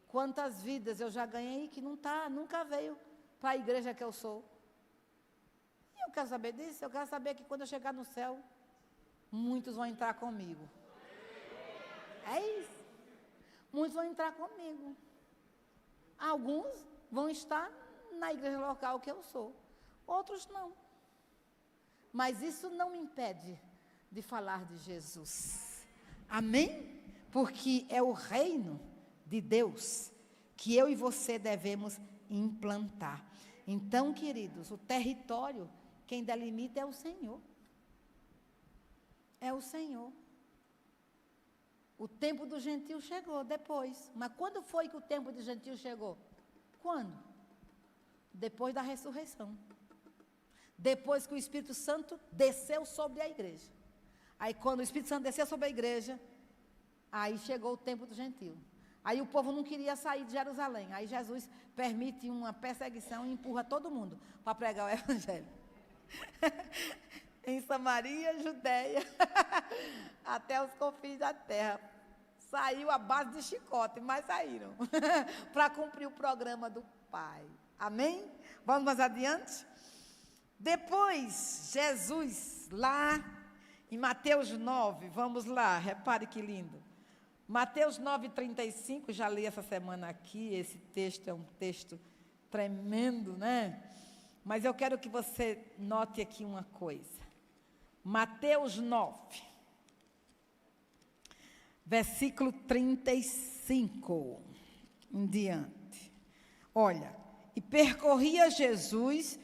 Quantas vidas eu já ganhei que nunca veio para a igreja que eu sou. E eu quero saber disso. Eu quero saber que quando eu chegar no céu, muitos vão entrar comigo. É isso. Muitos vão entrar comigo. Alguns vão estar na igreja local que eu sou. Outros não. Mas isso não me impede de falar de Jesus. Amém? Porque é o reino de Deus que eu e você devemos implantar. Então, queridos, o território, quem delimita é o Senhor. É o Senhor. O tempo do gentio chegou depois. Mas quando foi que o tempo do gentio chegou? Quando? Depois da ressurreição. Depois que o Espírito Santo desceu sobre a igreja. Aí quando o Espírito Santo desceu sobre a igreja, aí chegou o tempo do gentio. Aí o povo não queria sair de Jerusalém. Aí Jesus permite uma perseguição e empurra todo mundo para pregar o evangelho. Em Samaria, Judeia, até os confins da terra. Saiu à base de chicote, mas saíram. Para cumprir o programa do Pai. Amém? Vamos mais adiante? Depois, Jesus, lá em Mateus 9, vamos lá, repare que lindo. Mateus 9:35, já li essa semana aqui, esse texto é um texto tremendo, né? Mas eu quero que você note aqui uma coisa. Mateus 9, versículo 35 em diante. Olha, e percorria Jesus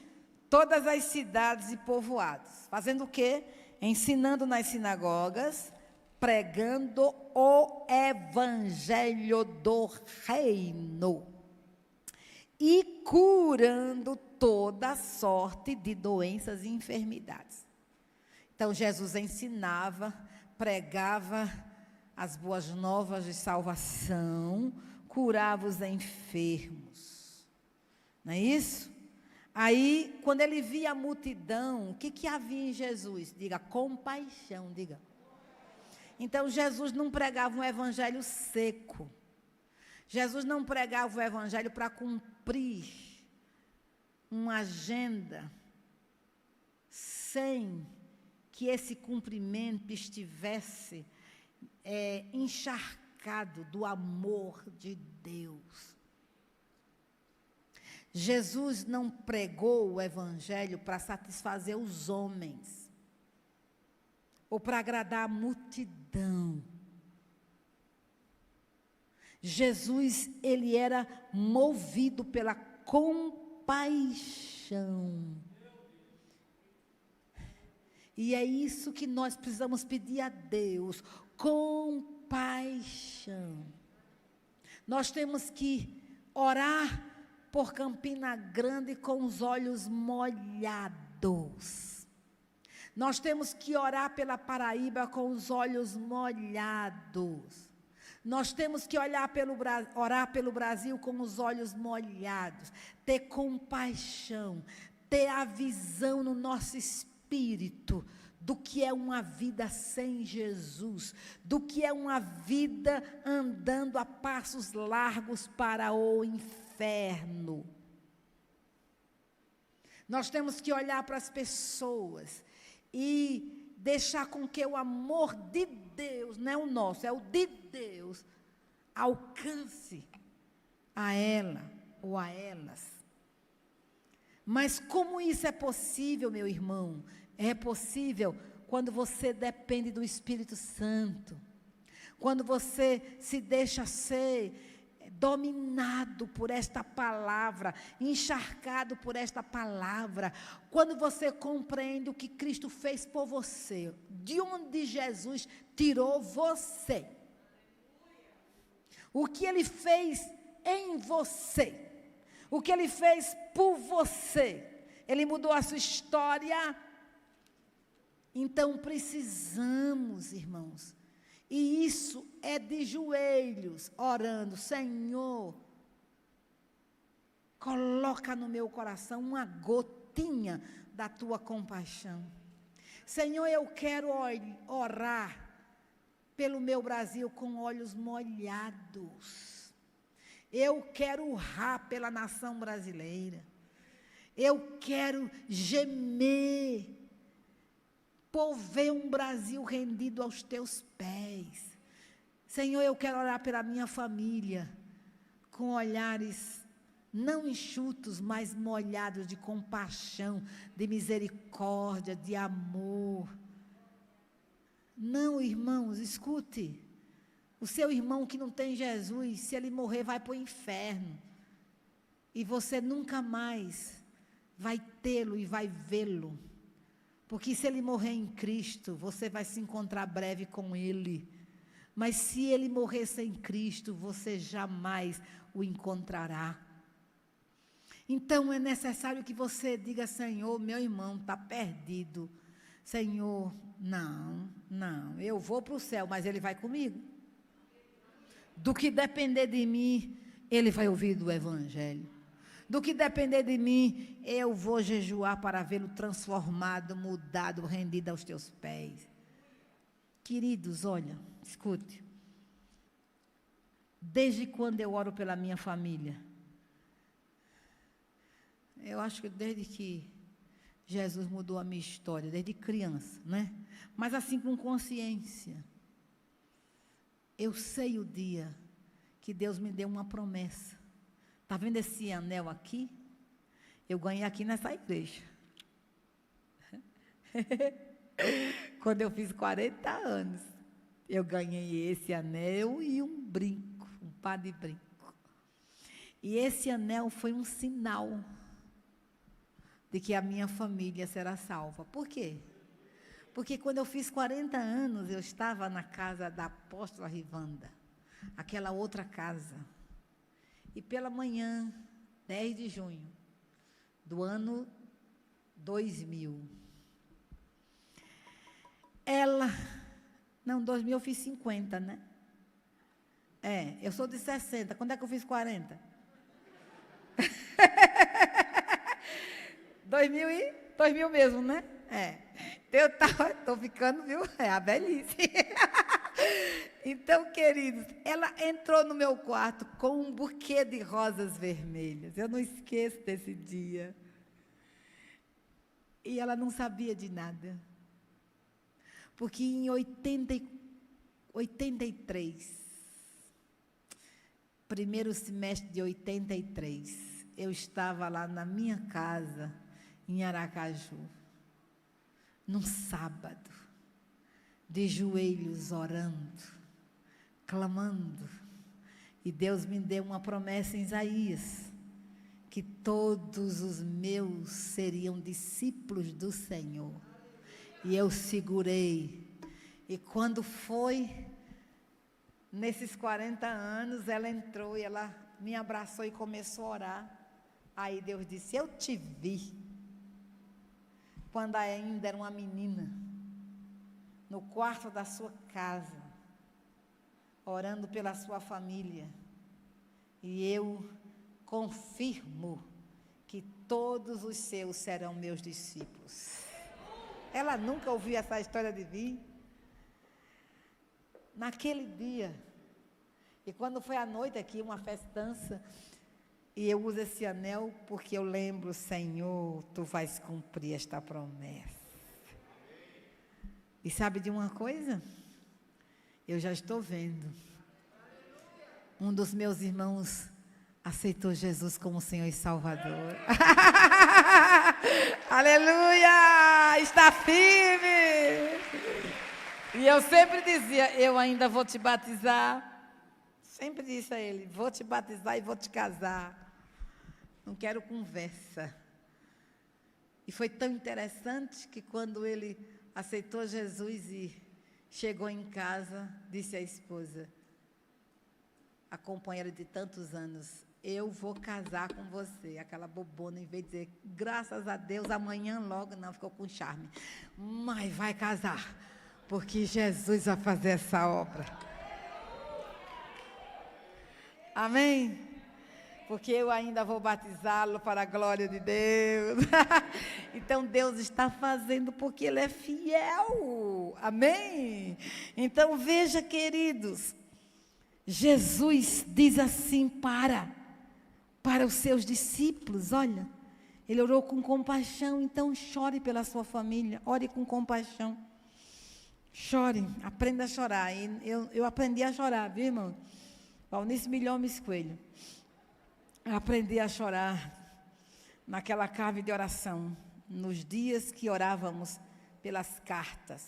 todas as cidades e povoados, fazendo o quê? Ensinando nas sinagogas, pregando o evangelho do reino e curando toda sorte de doenças e enfermidades. Então, Jesus ensinava, pregava as boas novas de salvação, curava os enfermos. Não é isso? Aí, quando ele via a multidão, o que havia em Jesus? Diga, compaixão, diga. Então, Jesus não pregava um evangelho seco. Jesus não pregava o evangelho para cumprir uma agenda sem que esse cumprimento estivesse encharcado do amor de Deus. Jesus não pregou o evangelho para satisfazer os homens, ou para agradar a multidão. Jesus, ele era movido pela compaixão. E é isso que nós precisamos pedir a Deus, compaixão. Nós temos que orar por Campina Grande com os olhos molhados. Nós temos que orar pela Paraíba com os olhos molhados. Nós temos que orar pelo Brasil com os olhos molhados. Ter compaixão, ter a visão no nosso espírito do que é uma vida sem Jesus, do que é uma vida andando a passos largos para o inferno. Nós temos que olhar para as pessoas e deixar com que o amor de Deus, não é o nosso, é o de Deus, alcance a ela ou a elas. Mas como isso é possível, meu irmão? É possível quando você depende do Espírito Santo, quando você se deixa ser dominado por esta palavra, encharcado por esta palavra, quando você compreende o que Cristo fez por você, de onde Jesus tirou você, o que Ele fez em você, o que Ele fez por você, Ele mudou a sua história. Então precisamos, irmãos, e isso é de joelhos, orando, Senhor, coloca no meu coração uma gotinha da tua compaixão. Senhor, eu quero orar pelo meu Brasil com olhos molhados. Eu quero urrar pela nação brasileira. Eu quero gemer por ver um Brasil rendido aos teus pés. Senhor, eu quero orar pela minha família, com olhares não enxutos, mas molhados de compaixão, de misericórdia, de amor. Não, irmãos, escute. O seu irmão que não tem Jesus, se ele morrer, vai para o inferno. E você nunca mais vai tê-lo e vai vê-lo. Porque se ele morrer em Cristo, você vai se encontrar breve com ele. Mas se ele morrer sem Cristo, você jamais o encontrará. Então é necessário que você diga, Senhor, meu irmão está perdido. Senhor, não, eu vou para o céu, mas ele vai comigo. Do que depender de mim, ele vai ouvir do Evangelho. Do que depender de mim, eu vou jejuar para vê-lo transformado, mudado, rendido aos teus pés. Queridos, olha, escute. Desde quando eu oro pela minha família? Eu acho que desde que Jesus mudou a minha história, desde criança, né? Mas assim com consciência. Eu sei o dia que Deus me deu uma promessa. Está vendo esse anel aqui? Eu ganhei aqui nessa igreja. Quando eu fiz 40 anos, eu ganhei esse anel e um brinco, um par de brinco. E esse anel foi um sinal de que a minha família será salva. Por quê? Porque quando eu fiz 40 anos, eu estava na casa da apóstola Rivanda, aquela outra casa. E pela manhã, 10 de junho do ano 2000, 2000 eu fiz 50, né? Eu sou de 60, quando é que eu fiz 40? 2000 mesmo, né? Eu estou ficando, viu? É a velhice. Então, queridos, ela entrou no meu quarto com um buquê de rosas vermelhas. Eu não esqueço desse dia. E ela não sabia de nada. Porque em 83, primeiro semestre de 83, eu estava lá na minha casa, em Aracaju, num sábado, de joelhos orando, clamando, e Deus me deu uma promessa em Isaías, que todos os meus seriam discípulos do Senhor. E eu segurei. E quando foi, nesses 40 anos, ela entrou e ela me abraçou e começou a orar. Aí Deus disse: eu te vi, quando ainda era uma menina, no quarto da sua casa, orando pela sua família. E eu confirmo que todos os seus serão meus discípulos. Ela nunca ouviu essa história de vir. Naquele dia, e quando foi à noite aqui, uma festança, e eu uso esse anel porque eu lembro: Senhor, Tu vais cumprir esta promessa. E sabe de uma coisa? Eu já estou vendo. Um dos meus irmãos aceitou Jesus como Senhor e Salvador. Aleluia! Está firme! E eu sempre dizia: eu ainda vou te batizar. Sempre disse a ele: vou te batizar e vou te casar. Não quero conversa. E foi tão interessante que quando ele aceitou Jesus e chegou em casa, disse à esposa, a companheira de tantos anos: eu vou casar com você. Aquela bobona, em vez de dizer graças a Deus, amanhã logo, não, ficou com charme. Mas vai casar, porque Jesus vai fazer essa obra. Amém? Porque eu ainda vou batizá-lo para a glória de Deus. Então Deus está fazendo porque Ele é fiel. Amém? Então veja, queridos, Jesus diz assim para os seus discípulos: olha, Ele orou com compaixão, então chore pela sua família, ore com compaixão. Chore, aprenda a chorar. E eu aprendi a chorar, viu, irmão? Valnice Milhomes Coelho. Eu aprendi a chorar naquela cave de oração, nos dias que orávamos pelas cartas.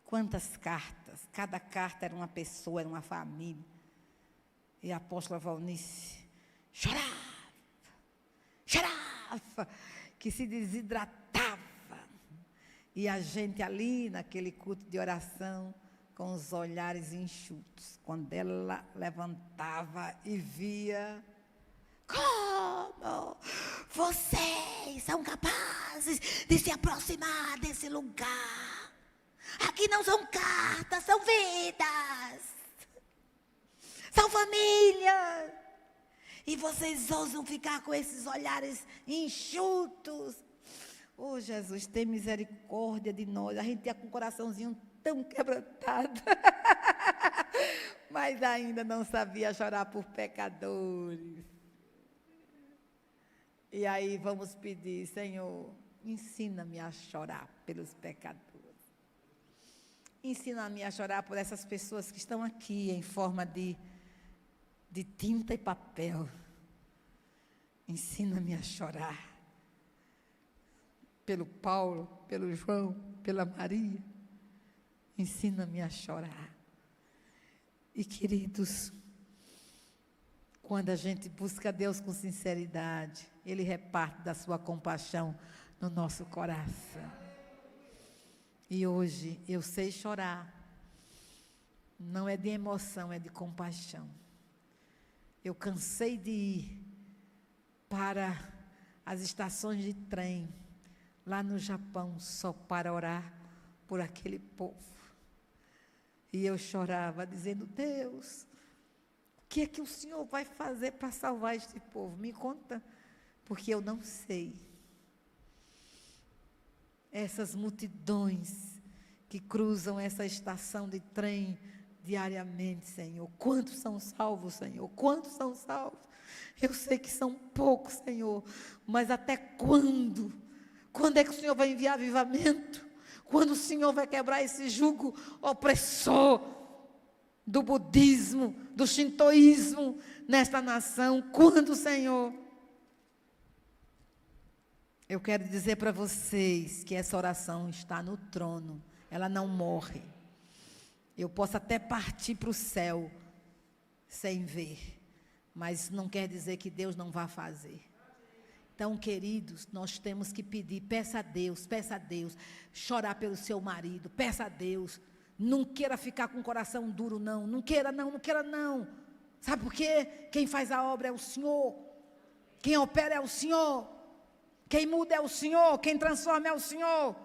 Quantas cartas? Cada carta era uma pessoa, era uma família. E a apóstola Valnice chorava, que se desidratava. E a gente ali, naquele culto de oração, com os olhares enxutos, quando ela levantava e via: como vocês são capazes de se aproximar desse lugar? Aqui não são cartas, são vidas, são família. E vocês ousam ficar com esses olhares enxutos. Oh, Jesus, tem misericórdia de nós. A gente está com o coraçãozinho tão quebrantado, mas ainda não sabia chorar por pecadores. E aí vamos pedir: Senhor, ensina-me a chorar pelos pecadores. Ensina-me a chorar por essas pessoas que estão aqui em forma de tinta e papel. Ensina-me a chorar pelo Paulo, pelo João, pela Maria. Ensina-me a chorar. E, queridos, quando a gente busca Deus com sinceridade, Ele reparte da sua compaixão no nosso coração. E hoje eu sei chorar. Não é de emoção, é de compaixão. Eu cansei de ir para as estações de trem, lá no Japão, só para orar por aquele povo. E eu chorava, dizendo: Deus, o que é que o Senhor vai fazer para salvar este povo? Me conta, porque eu não sei. Essas multidões que cruzam essa estação de trem diariamente, Senhor. Quantos são salvos, Senhor? Quantos são salvos? Eu sei que são poucos, Senhor, mas até quando? Quando é que o Senhor vai enviar avivamento? Quando o Senhor vai quebrar esse jugo opressor do budismo, do shintoísmo nesta nação? Quando, Senhor? Eu quero dizer para vocês que essa oração está no trono, ela não morre. Eu posso até partir para o céu sem ver, mas não quer dizer que Deus não vá fazer. Então, queridos, nós temos que pedir, peça a Deus, chorar pelo seu marido, peça a Deus. Não queira ficar com o coração duro, não. Não queira, não. Sabe por quê? Quem faz a obra é o Senhor. Quem opera é o Senhor. Quem muda é o Senhor. Quem transforma é o Senhor.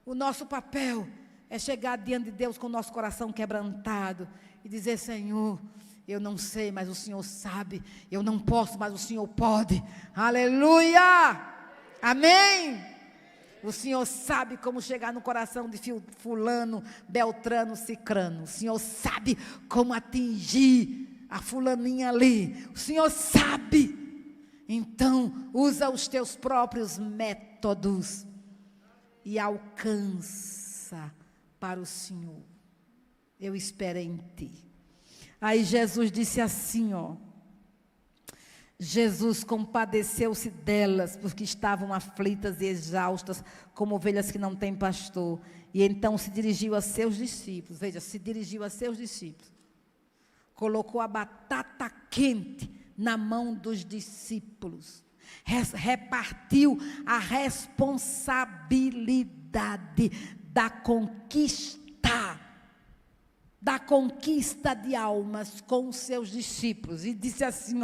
O nosso papel é chegar diante de Deus com o nosso coração quebrantado e dizer: Senhor, eu não sei, mas o Senhor sabe. Eu não posso, mas o Senhor pode. Aleluia! Amém! O Senhor sabe como chegar no coração de fulano, beltrano, cicrano. O Senhor sabe como atingir a fulaninha ali. O Senhor sabe. Então, usa os teus próprios métodos e alcança para o Senhor. Eu espero em ti. Aí Jesus disse assim, Jesus compadeceu-se delas, porque estavam aflitas e exaustas, como ovelhas que não têm pastor. E então se dirigiu a seus discípulos. Veja, se dirigiu a seus discípulos. Colocou a batata quente na mão dos discípulos. Repartiu a responsabilidade da conquista de almas com os seus discípulos. E disse assim,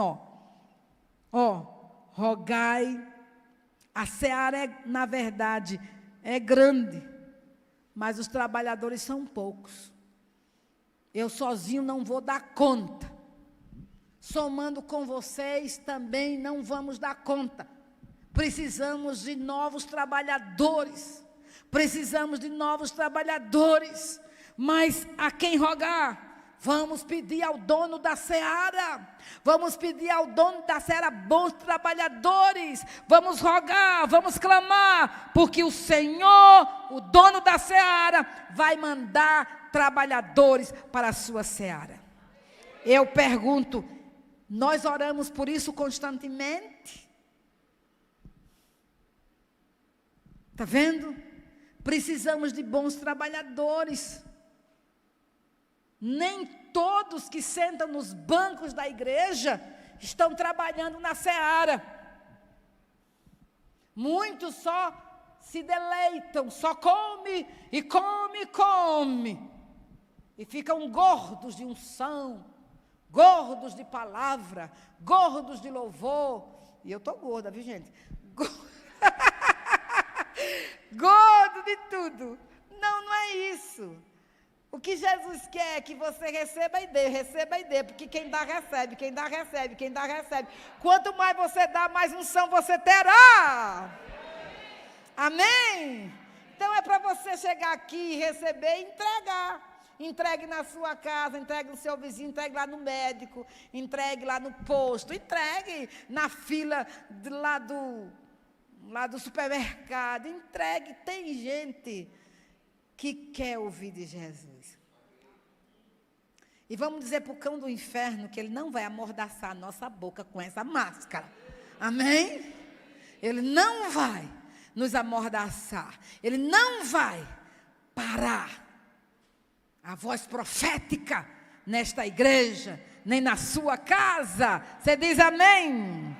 rogai, a seara na verdade é grande, mas os trabalhadores são poucos. Eu sozinho não vou dar conta. Somando com vocês também não vamos dar conta. Precisamos de novos trabalhadores. Mas a quem rogar? Vamos pedir ao dono da seara. Vamos pedir ao dono da seara bons trabalhadores. Vamos rogar, vamos clamar, porque o Senhor, o dono da seara, vai mandar trabalhadores para a sua seara. Eu pergunto, nós oramos por isso constantemente? Está vendo? Precisamos de bons trabalhadores. Nem todos que sentam nos bancos da igreja estão trabalhando na seara. Muitos só se deleitam, só come. E ficam gordos de unção, gordos de palavra, gordos de louvor. E eu estou gorda, viu, gente? Gordo de tudo. Não é isso. O que Jesus quer é que você receba e dê, porque quem dá, recebe. Quanto mais você dá, mais unção você terá. Amém? Então é para você chegar aqui, receber e entregar. Entregue na sua casa, entregue no seu vizinho, entregue lá no médico, entregue lá no posto, entregue na fila lá do supermercado, entregue. Tem gente que quer ouvir de Jesus. E vamos dizer para o cão do inferno que ele não vai amordaçar a nossa boca com essa máscara. Amém? Ele não vai nos amordaçar. Ele não vai parar a voz profética nesta igreja, nem na sua casa. Você diz amém?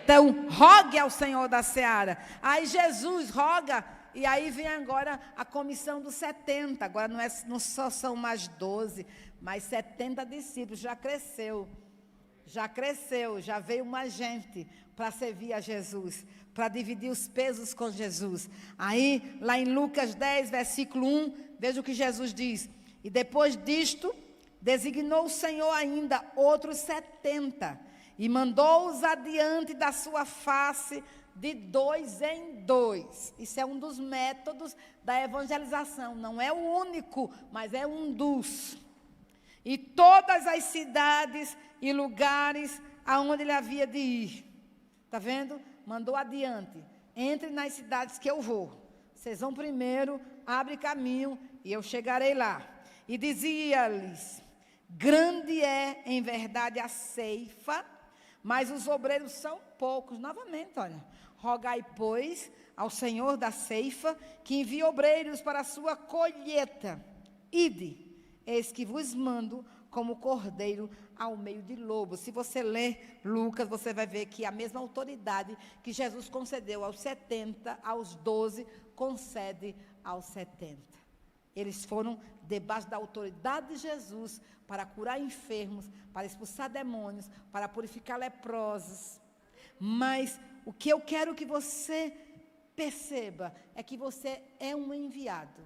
Então, rogue ao Senhor da seara. Aí Jesus roga. E aí vem agora a comissão dos 70, agora não só são mais 12, mas 70 discípulos, já cresceu, já veio mais gente para servir a Jesus, para dividir os pesos com Jesus. Aí, lá em Lucas 10, versículo 1, veja o que Jesus diz: e depois disto, designou o Senhor ainda outros 70, e mandou-os adiante da sua face, de 2 em 2. Isso é um dos métodos da evangelização. Não é o único, mas é um dos. E todas as cidades e lugares aonde ele havia de ir. Está vendo? Mandou adiante. Entre nas cidades que eu vou. Vocês vão primeiro, abre caminho e eu chegarei lá. E dizia-lhes: grande é em verdade a ceifa, mas os obreiros são poucos. Novamente, olha. Rogai, pois, ao Senhor da ceifa, que envie obreiros para a sua colheita. Ide, eis que vos mando como cordeiro ao meio de lobos. Se você ler Lucas, você vai ver que a mesma autoridade que Jesus concedeu aos 70, aos 12, concede aos 70. Eles foram debaixo da autoridade de Jesus para curar enfermos, para expulsar demônios, para purificar leprosos. Mas o que eu quero que você perceba é que você é um enviado.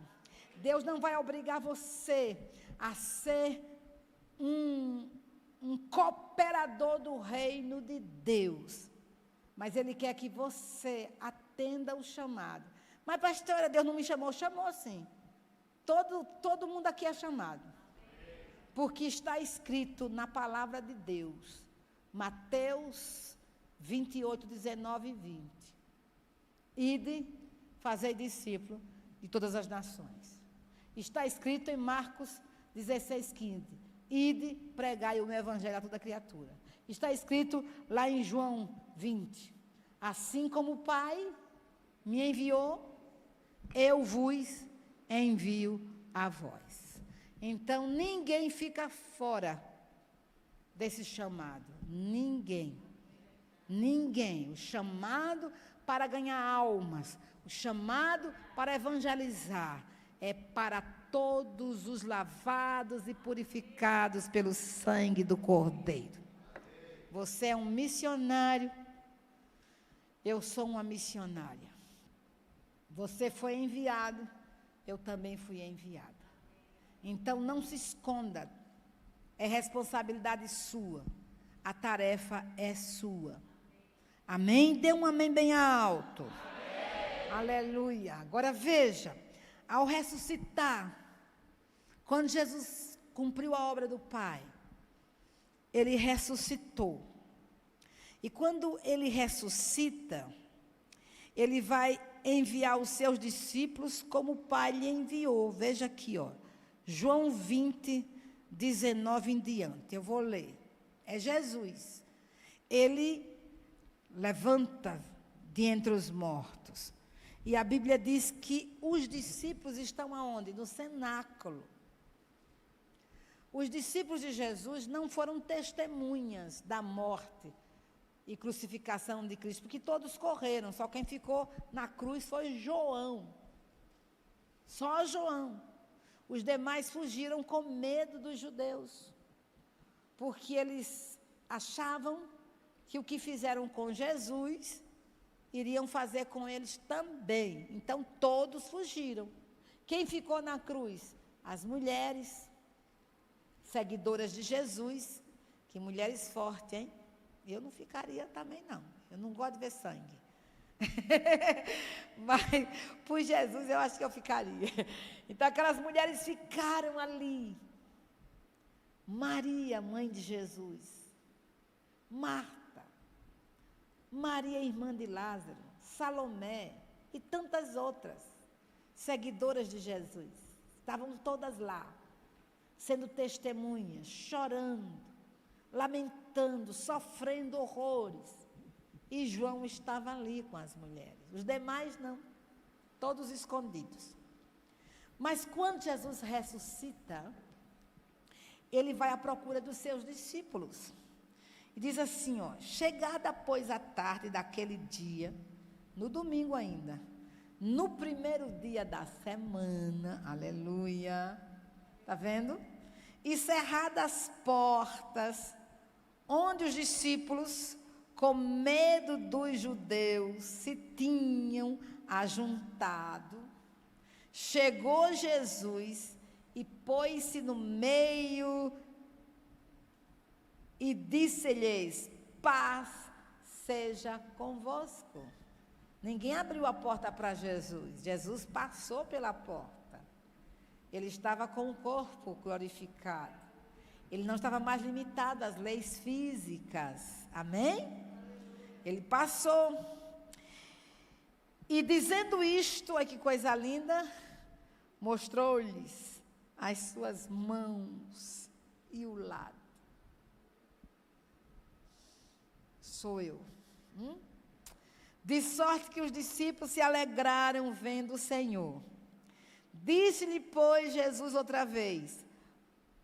Deus não vai obrigar você a ser um cooperador do reino de Deus. Mas Ele quer que você atenda o chamado. Mas, pastora, Deus não me chamou? Chamou sim. Todo mundo aqui é chamado. Porque está escrito na palavra de Deus. Mateus 28, 19 e 20. Ide, fazei discípulo de todas as nações. Está escrito em Marcos 16, 15. Ide, pregai o meu evangelho a toda criatura. Está escrito lá em João 20. Assim como o Pai me enviou, eu vos envio a vós. Então, ninguém fica fora desse chamado. Ninguém. Ninguém. O chamado para ganhar almas, o chamado para evangelizar, é para todos os lavados e purificados pelo sangue do Cordeiro. Você é um missionário, eu sou uma missionária. Você foi enviado, eu também fui enviada. Então, não se esconda, é responsabilidade sua, a tarefa é sua. Amém? Dê um amém bem alto. Amém. Aleluia. Agora veja, ao ressuscitar, quando Jesus cumpriu a obra do Pai, Ele ressuscitou. E quando Ele ressuscita, Ele vai enviar os seus discípulos como o Pai lhe enviou. Veja aqui, ó, João 20, 19 em diante. Eu vou ler. É Jesus. Ele levanta de entre os mortos. E a Bíblia diz que os discípulos estão aonde? No cenáculo. Os discípulos de Jesus não foram testemunhas da morte e crucificação de Cristo, porque todos correram, só quem ficou na cruz foi João. Só João. Os demais fugiram com medo dos judeus, porque eles achavam que o que fizeram com Jesus, iriam fazer com eles também. Então, todos fugiram. Quem ficou na cruz? As mulheres, seguidoras de Jesus. Que mulheres fortes, hein? Eu não ficaria também, não. Eu não gosto de ver sangue. Mas, por Jesus, eu acho que eu ficaria. Então, aquelas mulheres ficaram ali. Maria, mãe de Jesus. Marta. Maria, irmã de Lázaro, Salomé e tantas outras seguidoras de Jesus. Estavam todas lá, sendo testemunhas, chorando, lamentando, sofrendo horrores. E João estava ali com as mulheres. Os demais não, todos escondidos. Mas quando Jesus ressuscita, Ele vai à procura dos seus discípulos. E diz assim, ó, chegada pois a tarde daquele dia, no domingo ainda, no primeiro dia da semana, aleluia, está vendo? E cerradas as portas, onde os discípulos, com medo dos judeus, se tinham ajuntado, chegou Jesus e pôs-se no meio e disse-lhes, paz seja convosco. Ninguém abriu a porta para Jesus. Jesus passou pela porta. Ele estava com o corpo glorificado. Ele não estava mais limitado às leis físicas. Amém? Ele passou. E dizendo isto, olha que coisa linda, mostrou-lhes as suas mãos e o lado. Sou eu. De sorte que os discípulos se alegraram vendo o Senhor. Disse-lhe, pois, Jesus outra vez,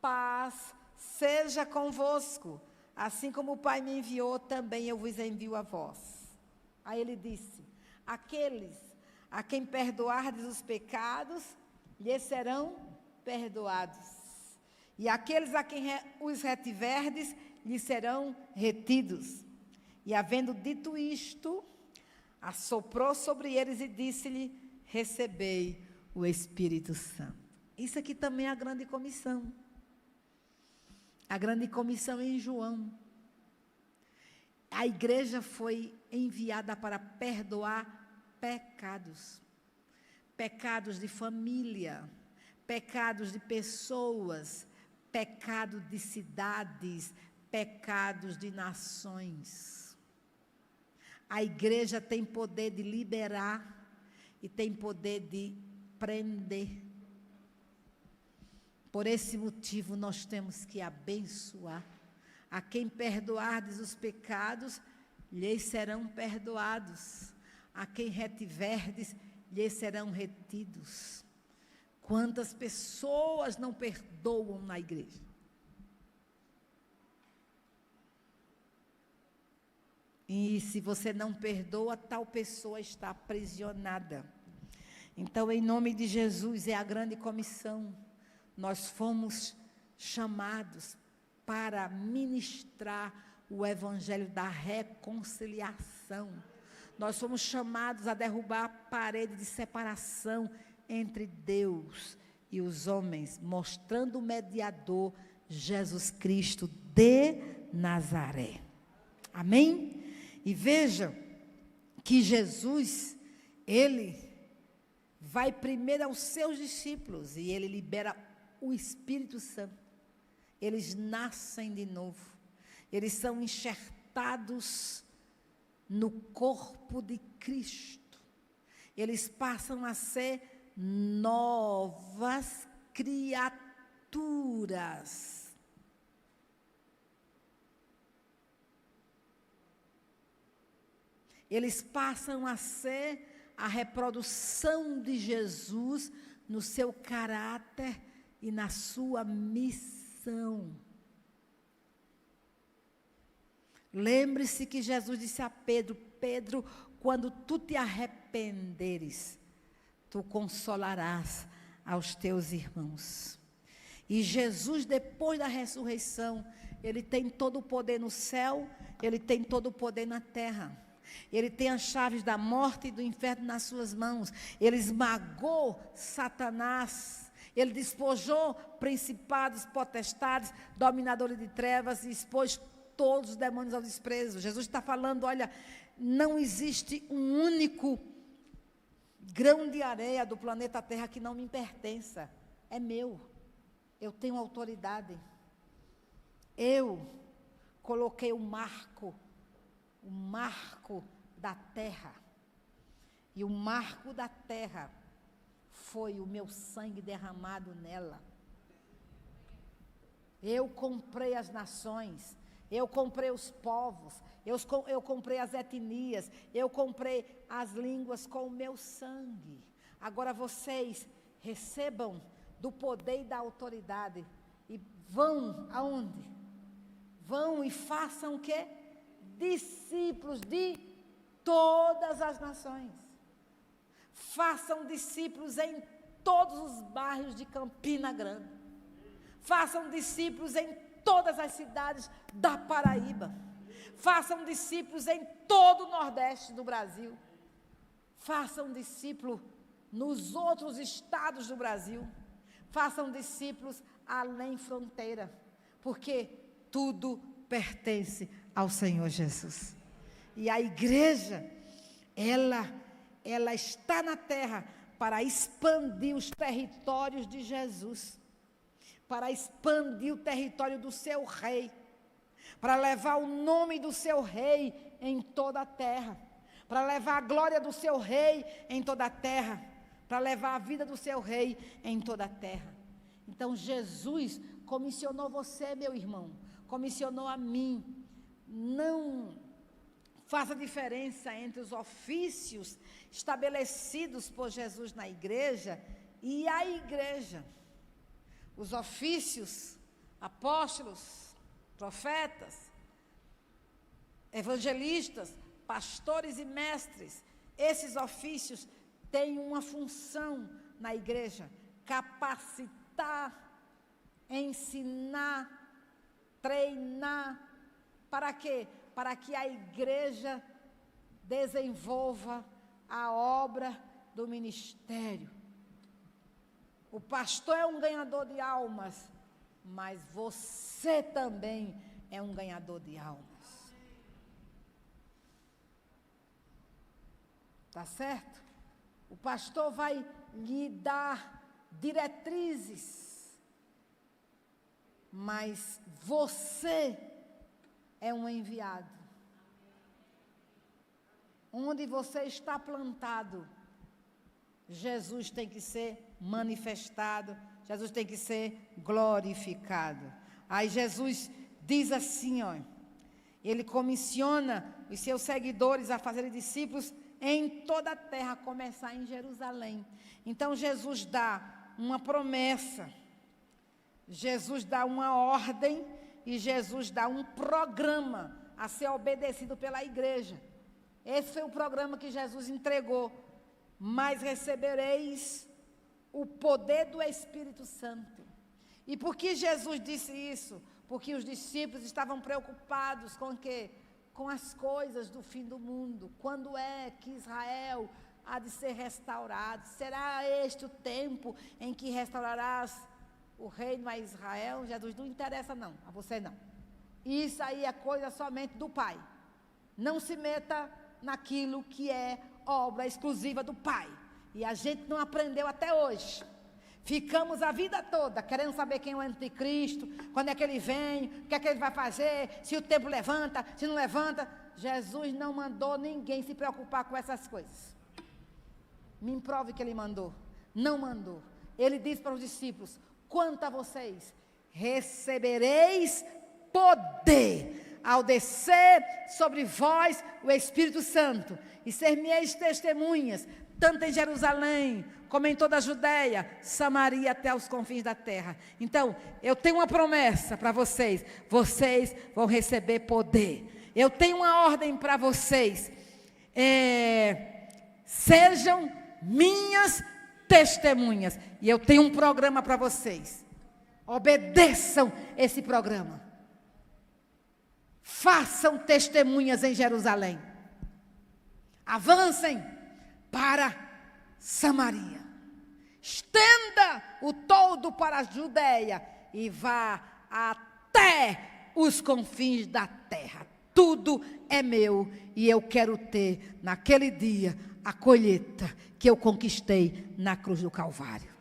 paz seja convosco, assim como o Pai me enviou, também eu vos envio a vós. Aí ele disse: aqueles a quem perdoardes os pecados, lhes serão perdoados. E aqueles a quem os retiverdes, lhes serão retidos. E havendo dito isto, assoprou sobre eles e disse-lhe: recebei o Espírito Santo. Isso aqui também é a grande comissão. A grande comissão em João. A igreja foi enviada para perdoar pecados. Pecados de família, pecados de pessoas, pecado de cidades, pecados de nações. A igreja tem poder de liberar e tem poder de prender. Por esse motivo, nós temos que abençoar. A quem perdoardes os pecados, lhes serão perdoados. A quem retiverdes, lhes serão retidos. Quantas pessoas não perdoam na igreja? E se você não perdoa, tal pessoa está aprisionada. Então, em nome de Jesus, é a grande comissão. Nós fomos chamados para ministrar o evangelho da reconciliação. Nós fomos chamados a derrubar a parede de separação entre Deus e os homens, mostrando o mediador, Jesus Cristo de Nazaré. Amém? E veja que Jesus, ele vai primeiro aos seus discípulos e ele libera o Espírito Santo. Eles nascem de novo. Eles são enxertados no corpo de Cristo. Eles passam a ser novas criaturas. Eles passam a ser a reprodução de Jesus no seu caráter e na sua missão. Lembre-se que Jesus disse a Pedro: Pedro, quando tu te arrependeres, tu consolarás aos teus irmãos. E Jesus, depois da ressurreição, ele tem todo o poder no céu, ele tem todo o poder na terra. Ele tem as chaves da morte e do inferno nas suas mãos. Ele esmagou Satanás. Ele despojou principados, potestades, dominadores de trevas e expôs todos os demônios ao desprezo. Jesus está falando: olha, não existe um único grão de areia do planeta Terra que não me pertença. É meu. Eu tenho autoridade. Eu coloquei o marco da terra. E o marco da terra foi o meu sangue derramado nela. Eu comprei as nações, eu comprei os povos, eu comprei as etnias, eu comprei as línguas com o meu sangue. Agora vocês recebam do poder e da autoridade e vão aonde? Vão e façam o quê? Discípulos de todas as nações. Façam discípulos em todos os bairros de Campina Grande. Façam discípulos em todas as cidades da Paraíba. Façam discípulos em todo o Nordeste do Brasil. Façam discípulos nos outros estados do Brasil. Façam discípulos além fronteira. Porque tudo pertence ao Senhor Jesus. E a igreja, ela está na terra para expandir os territórios de Jesus, para expandir o território do seu rei, para levar o nome do seu rei em toda a terra, para levar a glória do seu rei em toda a terra, para levar a vida do seu rei em toda a terra. Então Jesus comissionou você, meu irmão, comissionou a mim. Não faça diferença entre os ofícios estabelecidos por Jesus na igreja e a igreja. Os ofícios apóstolos, profetas, evangelistas, pastores e mestres. Esses ofícios têm uma função na igreja: capacitar, ensinar, treinar. Para quê? Para que a igreja desenvolva a obra do ministério. O pastor é um ganhador de almas, mas você também é um ganhador de almas. Tá certo? O pastor vai lhe dar diretrizes, mas você é um enviado. Onde você está plantado, Jesus tem que ser manifestado, Jesus tem que ser glorificado. Aí Jesus diz assim, ó, ele comissiona os seus seguidores a fazerem discípulos em toda a terra, a começar em Jerusalém. Então Jesus dá uma promessa, Jesus dá uma ordem e Jesus dá um programa a ser obedecido pela igreja. Esse foi o programa que Jesus entregou. Mas recebereis o poder do Espírito Santo. E por que Jesus disse isso? Porque os discípulos estavam preocupados com o quê? Com as coisas do fim do mundo. Quando é que Israel há de ser restaurado? Será este o tempo em que restaurarás o reino a Israel? Jesus, não interessa não, a você não. Isso aí é coisa somente do Pai. Não se meta naquilo que é obra exclusiva do Pai. E a gente não aprendeu até hoje. Ficamos a vida toda querendo saber quem é o anticristo, quando é que ele vem, o que é que ele vai fazer, se o templo levanta, se não levanta. Jesus não mandou ninguém se preocupar com essas coisas. Me prove que ele mandou. Não mandou. Ele disse para os discípulos: quanto a vocês, recebereis poder ao descer sobre vós o Espírito Santo, e ser-me-eis testemunhas, tanto em Jerusalém, como em toda a Judéia, Samaria, até os confins da terra. Então, eu tenho uma promessa para vocês: vocês vão receber poder. Eu tenho uma ordem para vocês: sejam minhas testemunhas. E eu tenho um programa para vocês. Obedeçam esse programa. Façam testemunhas em Jerusalém. Avancem para Samaria. Estenda o todo para a Judéia e vá até os confins da terra. Tudo é meu e eu quero ter naquele dia a colheita que eu conquistei na cruz do Calvário.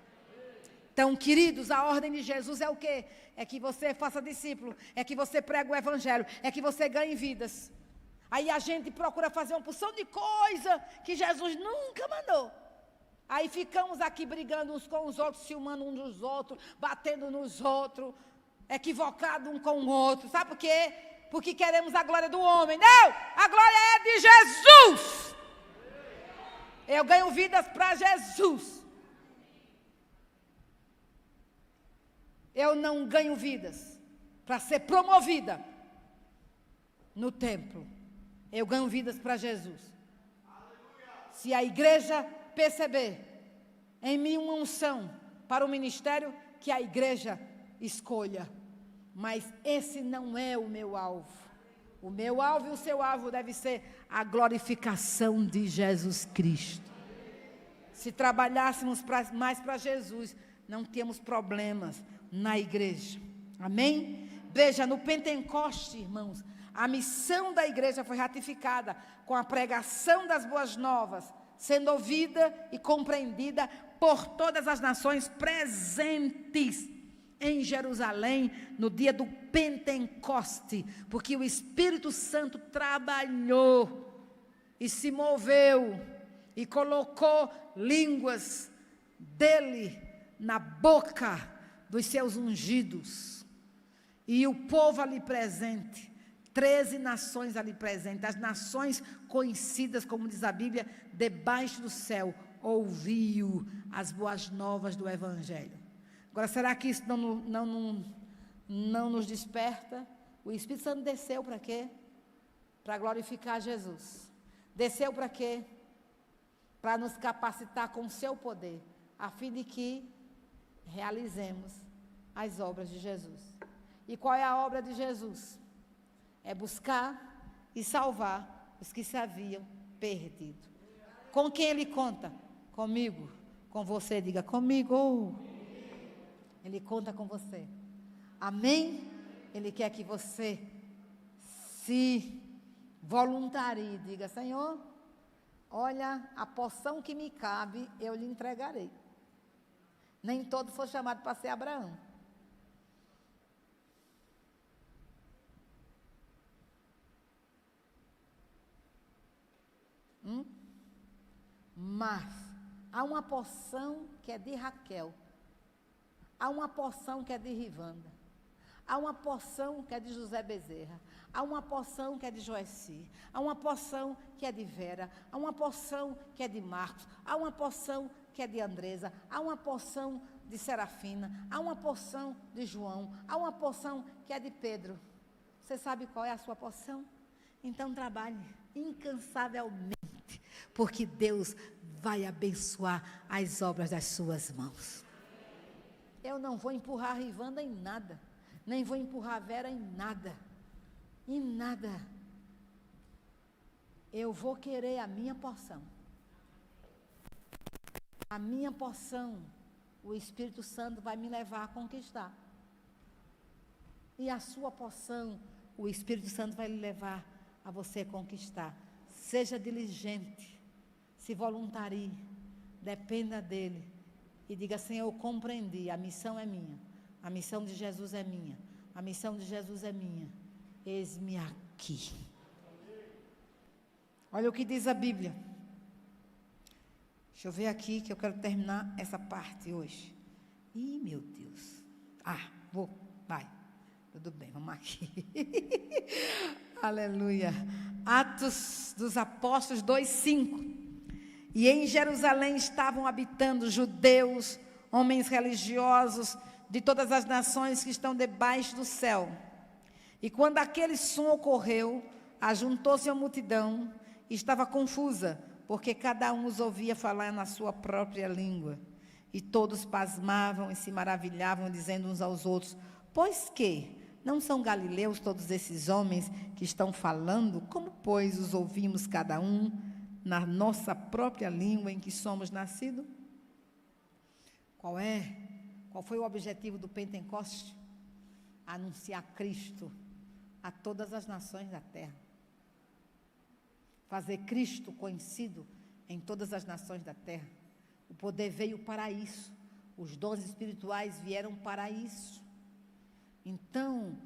Então, queridos, a ordem de Jesus é o quê? É que você faça discípulo, é que você pregue o evangelho, é que você ganhe vidas. Aí a gente procura fazer uma porção de coisa que Jesus nunca mandou. Aí ficamos aqui brigando uns com os outros, ciumando uns dos outros, batendo nos outros, equivocado um com o outro. Sabe por quê? Porque queremos a glória do homem. Não! A glória é de Jesus! Eu ganho vidas para Jesus. Eu não ganho vidas para ser promovida no templo. Eu ganho vidas para Jesus. Se a igreja perceber em mim uma unção para o ministério, que a igreja escolha. Mas esse não é o meu alvo. O meu alvo e o seu alvo deve ser a glorificação de Jesus Cristo. Se trabalhássemos mais para Jesus, não temos problemas na igreja. Amém? Veja, no Pentecoste, irmãos, a missão da igreja foi ratificada com a pregação das boas novas, sendo ouvida e compreendida por todas as nações presentes em Jerusalém no dia do Pentecoste, porque o Espírito Santo trabalhou e se moveu e colocou línguas dele na boca dos seus ungidos, e o povo ali presente, 13 nações ali presentes, as nações conhecidas, como diz a Bíblia, debaixo do céu, ouviu as boas novas do Evangelho. Agora, será que isso não não nos desperta. O Espírito Santo desceu para quê? Para glorificar Jesus. Desceu para quê? Para nos capacitar com o seu poder, a fim de que realizemos as obras de Jesus. E qual é a obra de Jesus? É buscar e salvar os que se haviam perdido. Com quem ele conta? Comigo, com você, diga comigo. Ele conta com você. Amém? Ele quer que você se voluntarie, diga, Senhor, olha, a porção que me cabe, eu lhe entregarei. Nem todos foram chamados para ser Abraão. Mas há uma porção que é de Raquel, há uma porção que é de Rivanda, há uma porção que é de José Bezerra, há uma porção que é de Joeci, há uma porção que é de Vera, há uma porção que é de Marcos, há uma porção que é de Andresa, há uma porção de Serafina, há uma porção de João, há uma porção que é de Pedro. Você sabe qual é a sua porção? Então trabalhe incansavelmente, porque Deus vai abençoar as obras das suas mãos. Eu não vou empurrar a Rivanda em nada, nem vou empurrar a Vera em nada, em nada. Eu vou querer a minha porção. A minha porção, o Espírito Santo vai me levar a conquistar. E a sua porção, o Espírito Santo vai lhe levar a você conquistar. Seja diligente, se voluntarie, dependa dele e diga, Senhor, eu compreendi, a missão é minha, a missão de Jesus é minha, a missão de Jesus é minha, eis-me aqui. Olha o que diz a Bíblia. Deixa eu ver aqui que eu quero terminar essa parte hoje. Ih, meu Deus. Vai. Tudo bem, vamos aqui. Aleluia. Atos dos Apóstolos 2:5. E em Jerusalém estavam habitando judeus, homens religiosos de todas as nações que estão debaixo do céu. E quando aquele som ocorreu, ajuntou-se a multidão e estava confusa, porque cada um os ouvia falar na sua própria língua. E todos pasmavam e se maravilhavam, dizendo uns aos outros, pois que não são galileus todos esses homens que estão falando? Como, pois, os ouvimos cada um na nossa própria língua em que somos nascidos? Qual foi o objetivo do Pentecoste? Anunciar Cristo a todas as nações da terra. Fazer Cristo conhecido em todas as nações da terra. O poder veio para isso. Os dons espirituais vieram para isso. Então,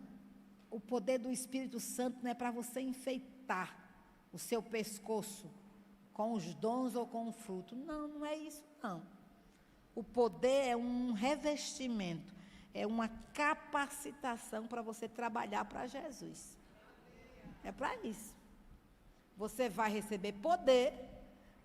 o poder do Espírito Santo não é para você enfeitar o seu pescoço com os dons ou com o fruto. Não, não é isso, não. O poder é um revestimento, é uma capacitação para você trabalhar para Jesus. É para isso. Você vai receber poder,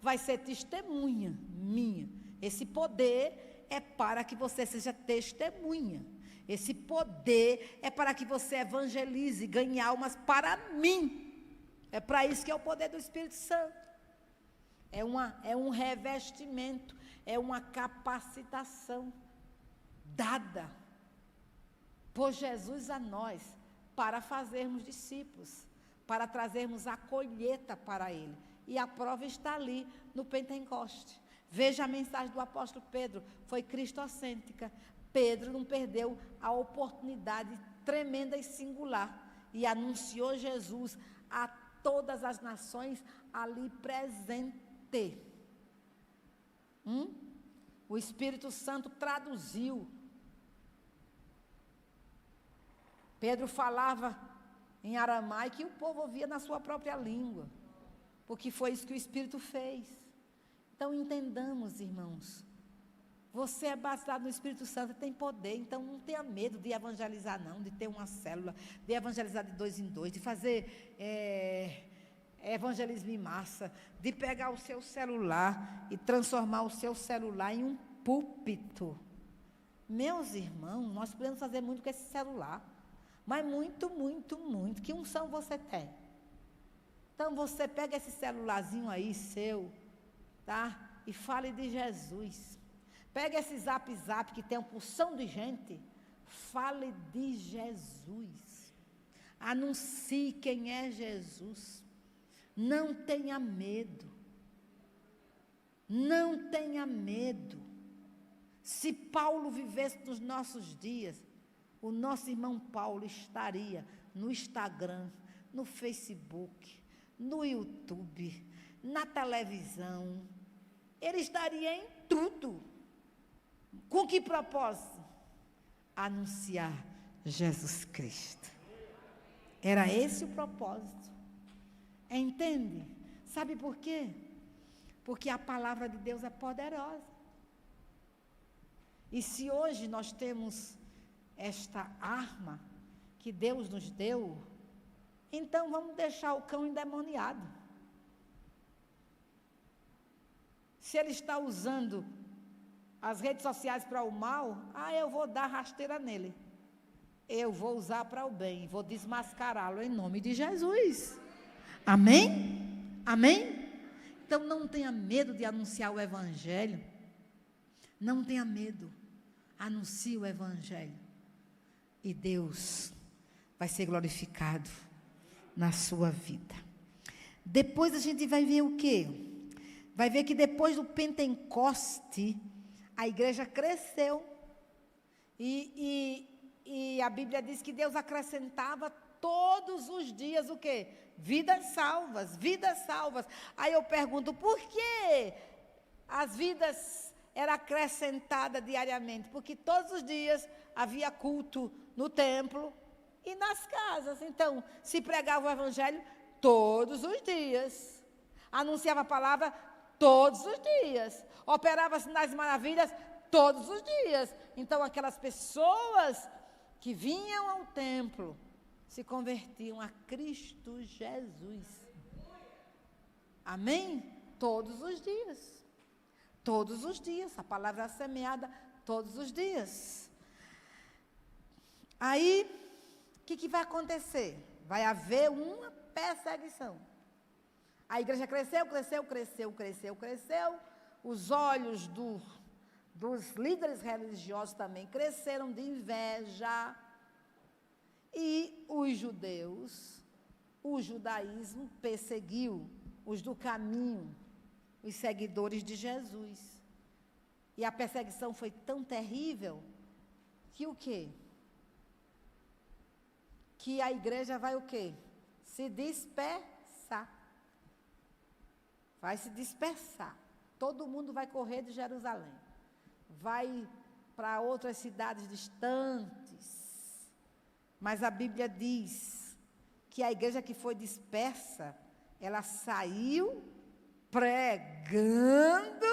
vai ser testemunha minha. Esse poder é para que você seja testemunha. Esse poder é para que você evangelize, ganhe almas para mim. É para isso que é o poder do Espírito Santo. É um revestimento, é uma capacitação dada por Jesus a nós para fazermos discípulos, para trazermos a colheita para Ele. E a prova está ali no Pentecoste. Veja a mensagem do apóstolo Pedro, foi cristocêntrica. Pedro não perdeu a oportunidade tremenda e singular e anunciou Jesus a todas as nações ali presente. O Espírito Santo traduziu. Pedro falava em aramaico e o povo ouvia na sua própria língua, porque foi isso que o Espírito fez. Então entendamos, irmãos, você é baseado no Espírito Santo, tem poder, então não tenha medo de evangelizar não, de ter uma célula, de evangelizar de 2 em 2, de fazer evangelismo em massa, de pegar o seu celular e transformar o seu celular em um púlpito. Meus irmãos, nós podemos fazer muito com esse celular. Mas muito, muito, muito. Que unção você tem? Então, você pega esse celularzinho aí seu, tá? E fale de Jesus. Pega esse zap que tem uma porção de gente. Fale de Jesus. Anuncie quem é Jesus. Não tenha medo. Não tenha medo. Se Paulo vivesse nos nossos dias, o nosso irmão Paulo estaria no Instagram, no Facebook, no YouTube, na televisão. Ele estaria em tudo. Com que propósito? Anunciar Jesus Cristo. Era esse o propósito. Entende? Sabe por quê? Porque a palavra de Deus é poderosa. E se hoje nós temos esta arma que Deus nos deu, então vamos deixar o cão endemoniado. Se ele está usando as redes sociais para o mal, eu vou dar rasteira nele. Eu vou usar para o bem, vou desmascará-lo em nome de Jesus. Amém? Amém? Então não tenha medo de anunciar o Evangelho. Não tenha medo. Anuncie o Evangelho. E Deus vai ser glorificado na sua vida. Depois a gente vai ver o quê? Vai ver que depois do Pentecoste, a igreja cresceu. E a Bíblia diz que Deus acrescentava todos os dias o quê? Vidas salvas, vidas salvas. Aí eu pergunto, por que as vidas eram acrescentadas diariamente? Porque todos os dias havia culto no templo e nas casas. Então, se pregava o Evangelho todos os dias. Anunciava a palavra todos os dias. Operava sinais e maravilhas todos os dias. Então, aquelas pessoas que vinham ao templo se convertiam a Cristo Jesus. Amém? Todos os dias. Todos os dias. A palavra é semeada todos os dias. Aí, o que vai acontecer? Vai haver uma perseguição. A igreja cresceu. Os olhos dos líderes religiosos também cresceram de inveja. E os judeus, o judaísmo perseguiu os do caminho, os seguidores de Jesus. E a perseguição foi tão terrível que o quê? Que a igreja vai o quê? Se dispersar. Vai se dispersar. Todo mundo vai correr de Jerusalém. Vai para outras cidades distantes. Mas a Bíblia diz que a igreja que foi dispersa, ela saiu pregando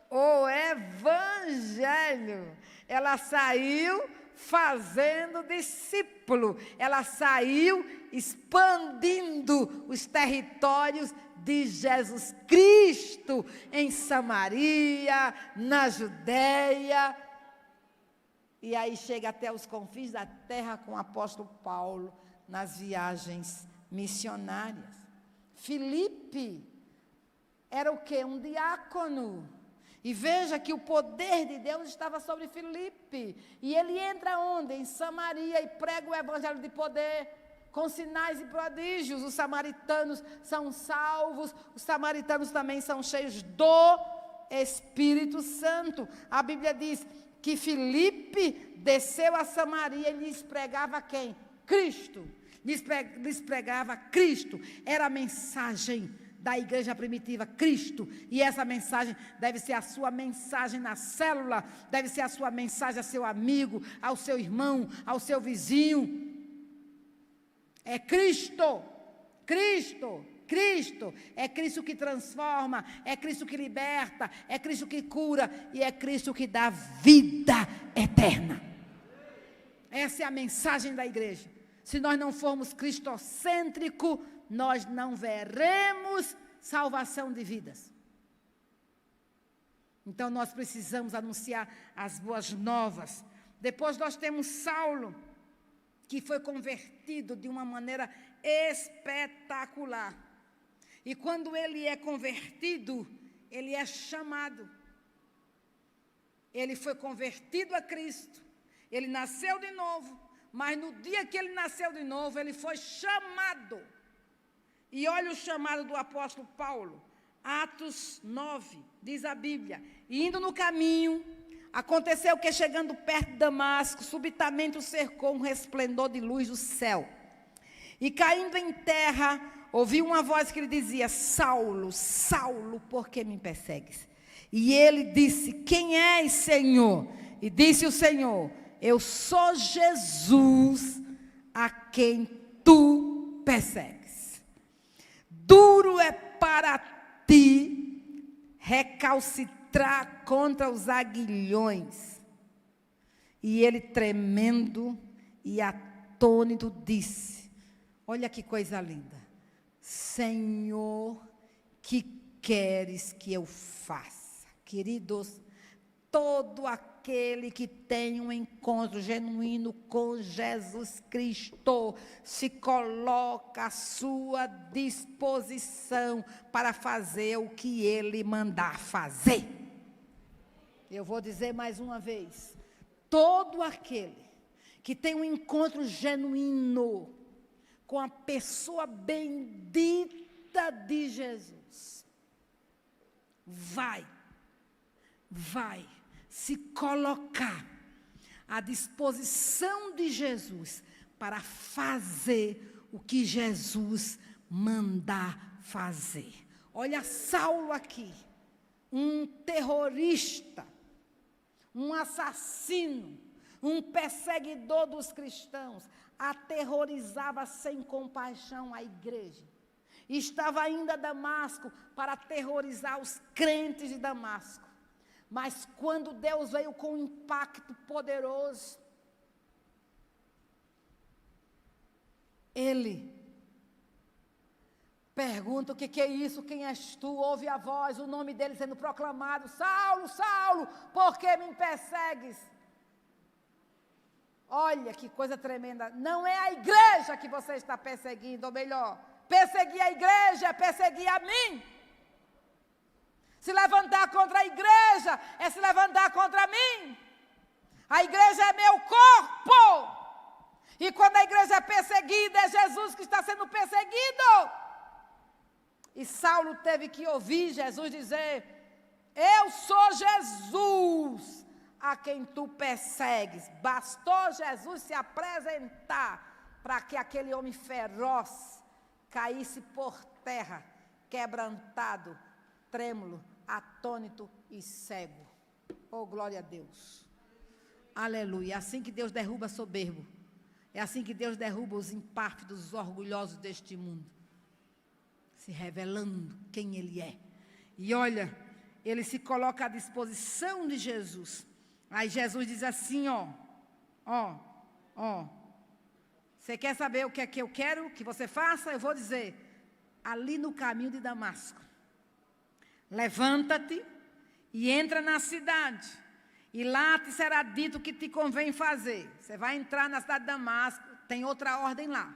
o Evangelho. Ela saiu fazendo discípulo. Ela saiu expandindo os territórios de Jesus Cristo em Samaria, na Judéia. E aí chega até os confins da terra com o apóstolo Paulo nas viagens missionárias. Filipe era o quê? Um diácono. E veja que o poder de Deus estava sobre Filipe. E ele entra onde? Em Samaria e prega o evangelho de poder, com sinais e prodígios. Os samaritanos são salvos, os samaritanos também são cheios do Espírito Santo. A Bíblia diz que Filipe desceu a Samaria e lhes pregava quem? Cristo. Lhes pregava Cristo. Era a mensagem da igreja primitiva, Cristo. E essa mensagem deve ser a sua mensagem na célula, deve ser a sua mensagem ao seu amigo, ao seu irmão, ao seu vizinho. É Cristo. Cristo. Cristo, é Cristo que transforma, é Cristo que liberta, é Cristo que cura e é Cristo que dá vida eterna. Essa é a mensagem da igreja. Se nós não formos cristocêntricos, nós não veremos salvação de vidas. Então, nós precisamos anunciar as boas novas. Depois nós temos Saulo, que foi convertido de uma maneira espetacular. E quando ele é convertido, ele é chamado. Ele foi convertido a Cristo. Ele nasceu de novo. Mas no dia que ele nasceu de novo, ele foi chamado. E olha o chamado do apóstolo Paulo. Atos 9, diz a Bíblia. E indo no caminho, aconteceu que chegando perto de Damasco, subitamente o cercou um resplendor de luz do céu. E caindo em terra, ouviu uma voz que lhe dizia: Saulo, Saulo, por que me persegues? E ele disse: quem és, Senhor? E disse o Senhor: eu sou Jesus, a quem tu persegues. Duro é para ti recalcitrar contra os aguilhões. E ele, tremendo e atônito, disse: olha que coisa linda. Senhor, que queres que eu faça? Queridos, todo aquele que tem um encontro genuíno com Jesus Cristo se coloca à sua disposição para fazer o que Ele mandar fazer. Eu vou dizer mais uma vez: todo aquele que tem um encontro genuíno com a pessoa bendita de Jesus, vai se colocar à disposição de Jesus para fazer o que Jesus mandar fazer. Olha Saulo aqui, um terrorista, um assassino, um perseguidor dos cristãos, aterrorizava sem compaixão a igreja. Estava ainda a Damasco para aterrorizar os crentes de Damasco. Mas quando Deus veio com um impacto poderoso, ele pergunta: o que é isso? Quem és tu? Ouve a voz, o nome dele sendo proclamado: Saulo, Saulo, por que me persegues? Olha que coisa tremenda. Não é a igreja que você está perseguindo, ou melhor, perseguir a igreja é perseguir a mim. Se levantar contra a igreja é se levantar contra mim. A igreja é meu corpo. E quando a igreja é perseguida, é Jesus que está sendo perseguido. E Saulo teve que ouvir Jesus dizer: eu sou Jesus a quem tu persegues. Bastou Jesus se apresentar para que aquele homem feroz caísse por terra, quebrantado, trêmulo, atônito e cego. Oh, glória a Deus. Aleluia. É assim que Deus derruba soberbo. É assim que Deus derruba os impávidos, os orgulhosos deste mundo. Se revelando quem Ele é. E olha, Ele se coloca à disposição de Jesus. Aí Jesus diz assim, você quer saber o que é que eu quero que você faça? Eu vou dizer: ali no caminho de Damasco, levanta-te e entra na cidade, e lá te será dito o que te convém fazer. Você vai entrar na cidade de Damasco, tem outra ordem lá.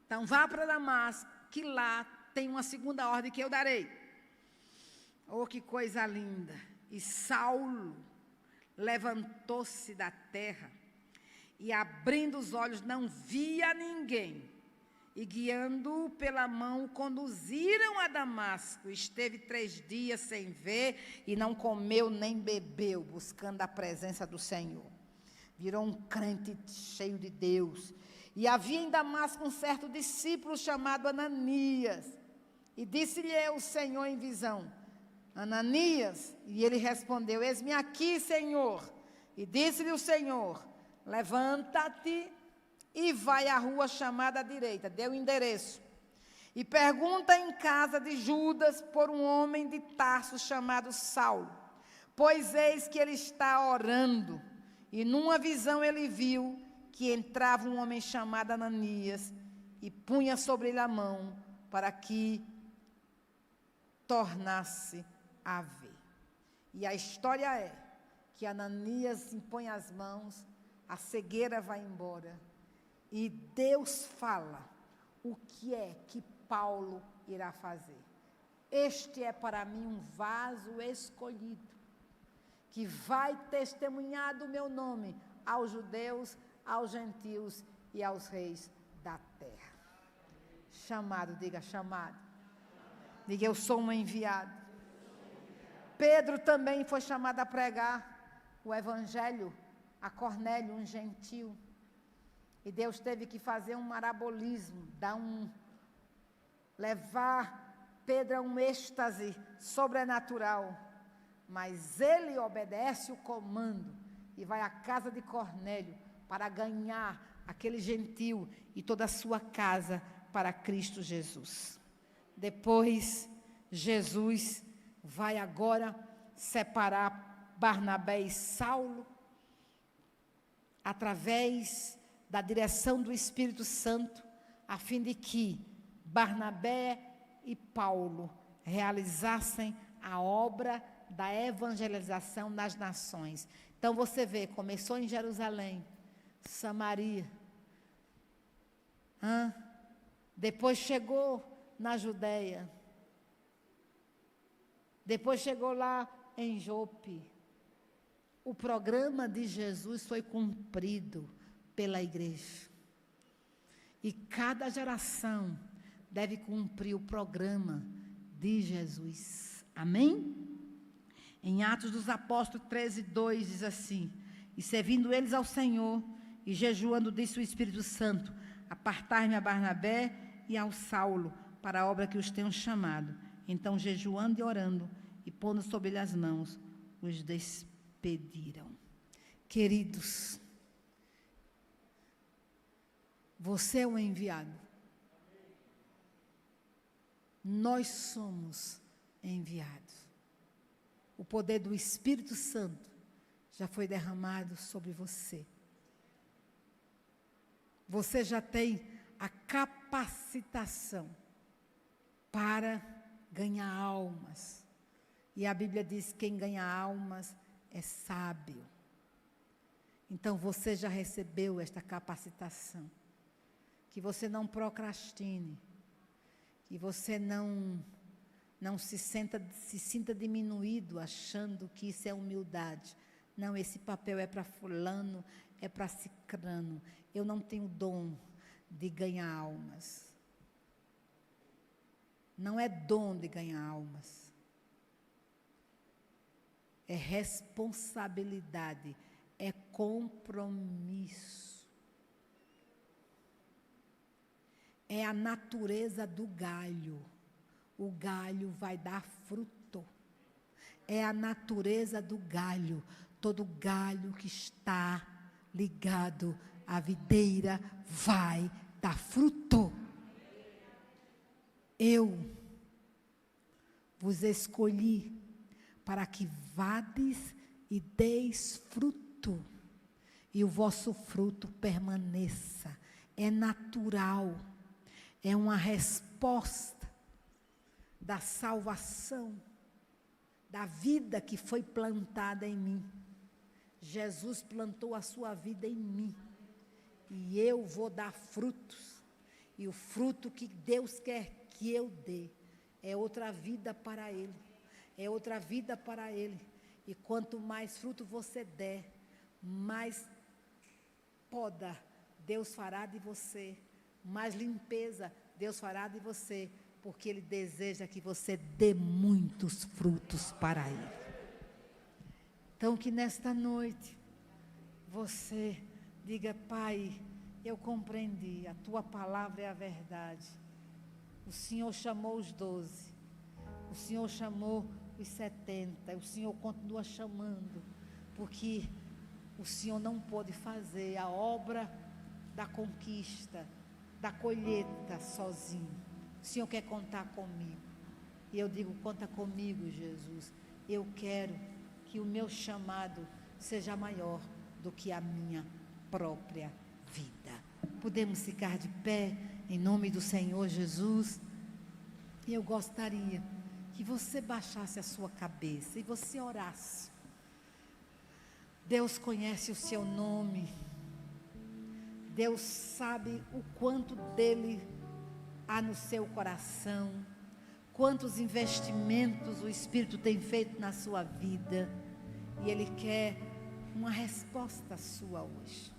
Então vá para Damasco, que lá tem uma segunda ordem que eu darei. Oh, que coisa linda! E Saulo levantou-se da terra, e abrindo os olhos não via ninguém. E guiando-o pela mão, o conduziram a Damasco. Esteve 3 dias sem ver, e não comeu nem bebeu, buscando a presença do Senhor. Virou um crente cheio de Deus. E havia em Damasco um certo discípulo chamado Ananias. E disse-lhe o Senhor em visão: Ananias? E ele respondeu: eis-me aqui, Senhor. E disse-lhe o Senhor: levanta-te e vai à rua chamada à direita. Deu o endereço. E pergunta em casa de Judas por um homem de Tarso chamado Saulo. Pois eis que ele está orando. E numa visão ele viu que entrava um homem chamado Ananias e punha sobre ele a mão para que tornasse a ver. E a história é que Ananias impõe as mãos, a cegueira vai embora. E Deus fala o que é que Paulo irá fazer. Este é para mim um vaso escolhido, que vai testemunhar do meu nome aos judeus, aos gentios e aos reis da terra. Chamado, diga chamado. Diga, eu sou um enviado. Pedro também foi chamado a pregar o evangelho a Cornélio, um gentio. E Deus teve que fazer um marabolismo, levar Pedro a um êxtase sobrenatural. Mas ele obedece o comando e vai à casa de Cornélio para ganhar aquele gentio e toda a sua casa para Cristo Jesus. Depois, Jesus vai agora separar Barnabé e Saulo através da direção do Espírito Santo, a fim de que Barnabé e Paulo realizassem a obra da evangelização nas nações. Então você vê, começou em Jerusalém, Samaria, depois chegou na Judeia, depois chegou lá em Jope. O programa de Jesus foi cumprido pela igreja. E cada geração deve cumprir o programa de Jesus. Amém? Em Atos dos Apóstolos 13:2 diz assim: e servindo eles ao Senhor e jejuando, disse o Espírito Santo: apartai-me a Barnabé e ao Saulo para a obra que os tenho chamado. Então, jejuando e orando e pondo sobre ele as mãos, os despediram. Queridos, você é o enviado. Nós somos enviados. O poder do Espírito Santo já foi derramado sobre você. Você já tem a capacitação para ganhar almas. E a Bíblia diz que quem ganha almas é sábio. Então você já recebeu esta capacitação. Que você não procrastine. Que você não se sinta diminuído achando que isso é humildade. Não, esse papel é para fulano, é para cicrano. Eu não tenho dom de ganhar almas. Não é dom de ganhar almas. É responsabilidade, é compromisso. É a natureza do galho. O galho vai dar fruto. É a natureza do galho. Todo galho que está ligado à videira vai dar fruto. Eu vos escolhi para que vades e deis fruto, e o vosso fruto permaneça. É natural, é uma resposta da salvação, da vida que foi plantada em mim. Jesus plantou a sua vida em mim, e eu vou dar frutos, e o fruto que Deus quer que eu dê é outra vida para Ele, é outra vida para Ele. E quanto mais fruto você der, mais poda Deus fará de você, mais limpeza Deus fará de você, porque Ele deseja que você dê muitos frutos para Ele. Então, que nesta noite você diga: Pai, eu compreendi, a Tua palavra é a verdade. O Senhor chamou os 12, o Senhor chamou os 70, o Senhor continua chamando, porque o Senhor não pode fazer a obra da conquista, da colheita sozinho. O Senhor quer contar comigo. E eu digo: conta comigo, Jesus. Eu quero que o meu chamado seja maior do que a minha própria vida. Podemos ficar de pé em nome do Senhor Jesus. E eu gostaria que que você baixasse a sua cabeça e você orasse. Deus conhece o seu nome. Deus sabe o quanto dele há no seu coração, quantos investimentos o Espírito tem feito na sua vida, e Ele quer uma resposta sua hoje.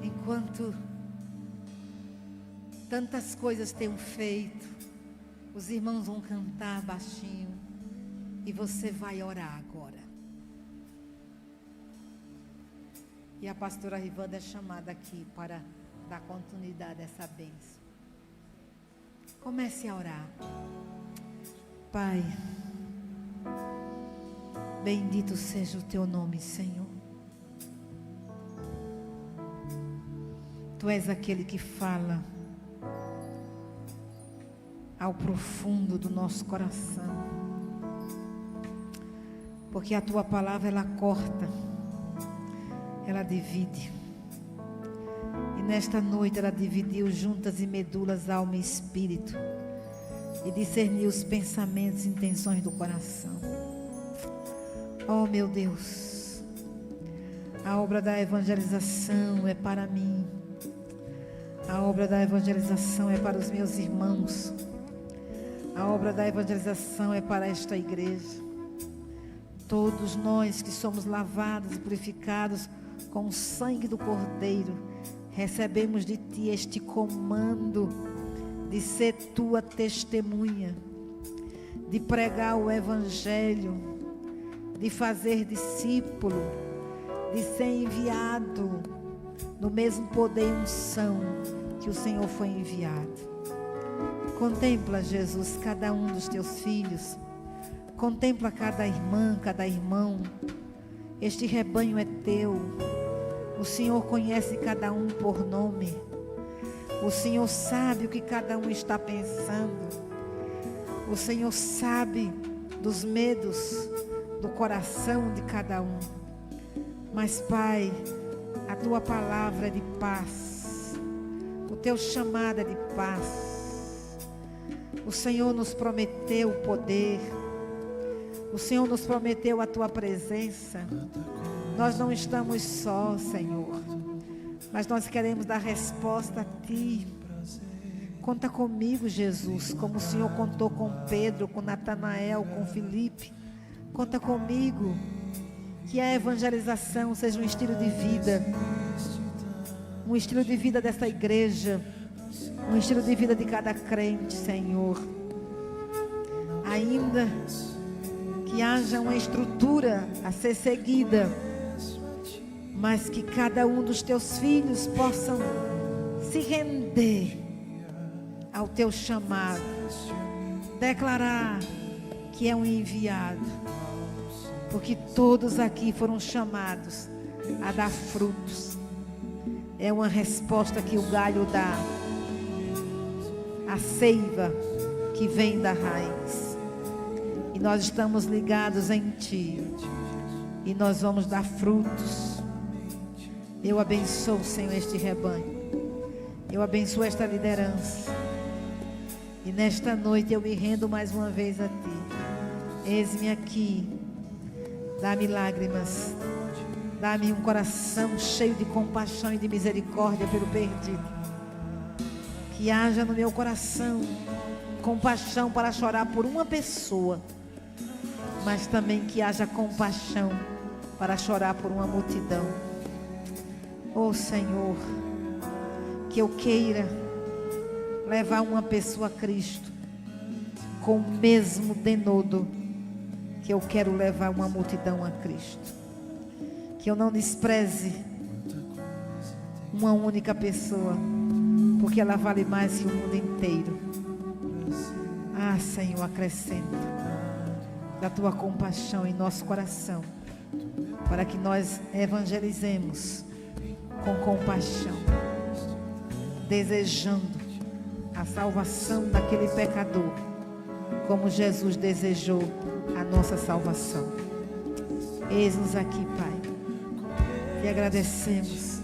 Enquanto tantas coisas tenho feito, os irmãos vão cantar baixinho e você vai orar agora. E a pastora Rivanda é chamada aqui para dar continuidade a essa bênção. Comece a orar. Pai, bendito seja o teu nome, Senhor. Tu és aquele que fala ao profundo do nosso coração, porque a tua palavra ela corta, ela divide, e nesta noite ela dividiu juntas e medulas, alma e espírito, e discerniu os pensamentos e intenções do coração. Oh meu Deus, a obra da evangelização é para mim, a obra da evangelização é para os meus irmãos, a obra da evangelização é para esta igreja. Todos nós que somos lavados e purificados com o sangue do Cordeiro, recebemos de Ti este comando de ser Tua testemunha, de pregar o Evangelho, de fazer discípulo, de ser enviado no mesmo poder e unção que o Senhor foi enviado. Contempla, Jesus, cada um dos Teus filhos. Contempla cada irmã, cada irmão. Este rebanho é Teu. O Senhor conhece cada um por nome. O Senhor sabe o que cada um está pensando. O Senhor sabe dos medos do coração de cada um. Mas, Pai, a Tua palavra é de paz. O Teu chamado é de paz. O Senhor nos prometeu o poder. O Senhor nos prometeu a Tua presença. Nós não estamos só, Senhor, mas nós queremos dar resposta a Ti. Conta comigo, Jesus, como o Senhor contou com Pedro, com Natanael, com Filipe. Conta comigo. Que a evangelização seja um estilo de vida. Um estilo de vida desta igreja. Um estilo de vida de cada crente, Senhor. Ainda que haja uma estrutura a ser seguida, mas que cada um dos Teus filhos possam se render ao Teu chamado, declarar que é um enviado, porque todos aqui foram chamados a dar frutos. É uma resposta que o galho dá, a seiva que vem da raiz. E nós estamos ligados em Ti, e nós vamos dar frutos. Eu abençoo, Senhor, este rebanho. Eu abençoo esta liderança. E nesta noite eu me rendo mais uma vez a Ti. Eis-me aqui. Dá-me lágrimas. Dá-me um coração cheio de compaixão e de misericórdia pelo perdido. Que haja no meu coração compaixão para chorar por uma pessoa, mas também que haja compaixão para chorar por uma multidão. Oh Senhor, que eu queira levar uma pessoa a Cristo com o mesmo denodo que eu quero levar uma multidão a Cristo. Que eu não despreze uma única pessoa, porque ela vale mais que o mundo inteiro. Ah, Senhor, acrescenta da Tua compaixão em nosso coração, para que nós evangelizemos com compaixão, desejando a salvação daquele pecador, como Jesus desejou a nossa salvação. Eis-nos aqui, Pai. Te agradecemos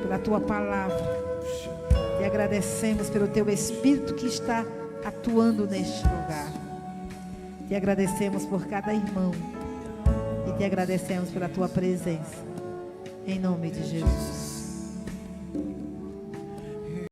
pela Tua palavra. Te agradecemos pelo Teu Espírito que está atuando neste lugar. Te agradecemos por cada irmão. E te agradecemos pela Tua presença. Em nome de Jesus.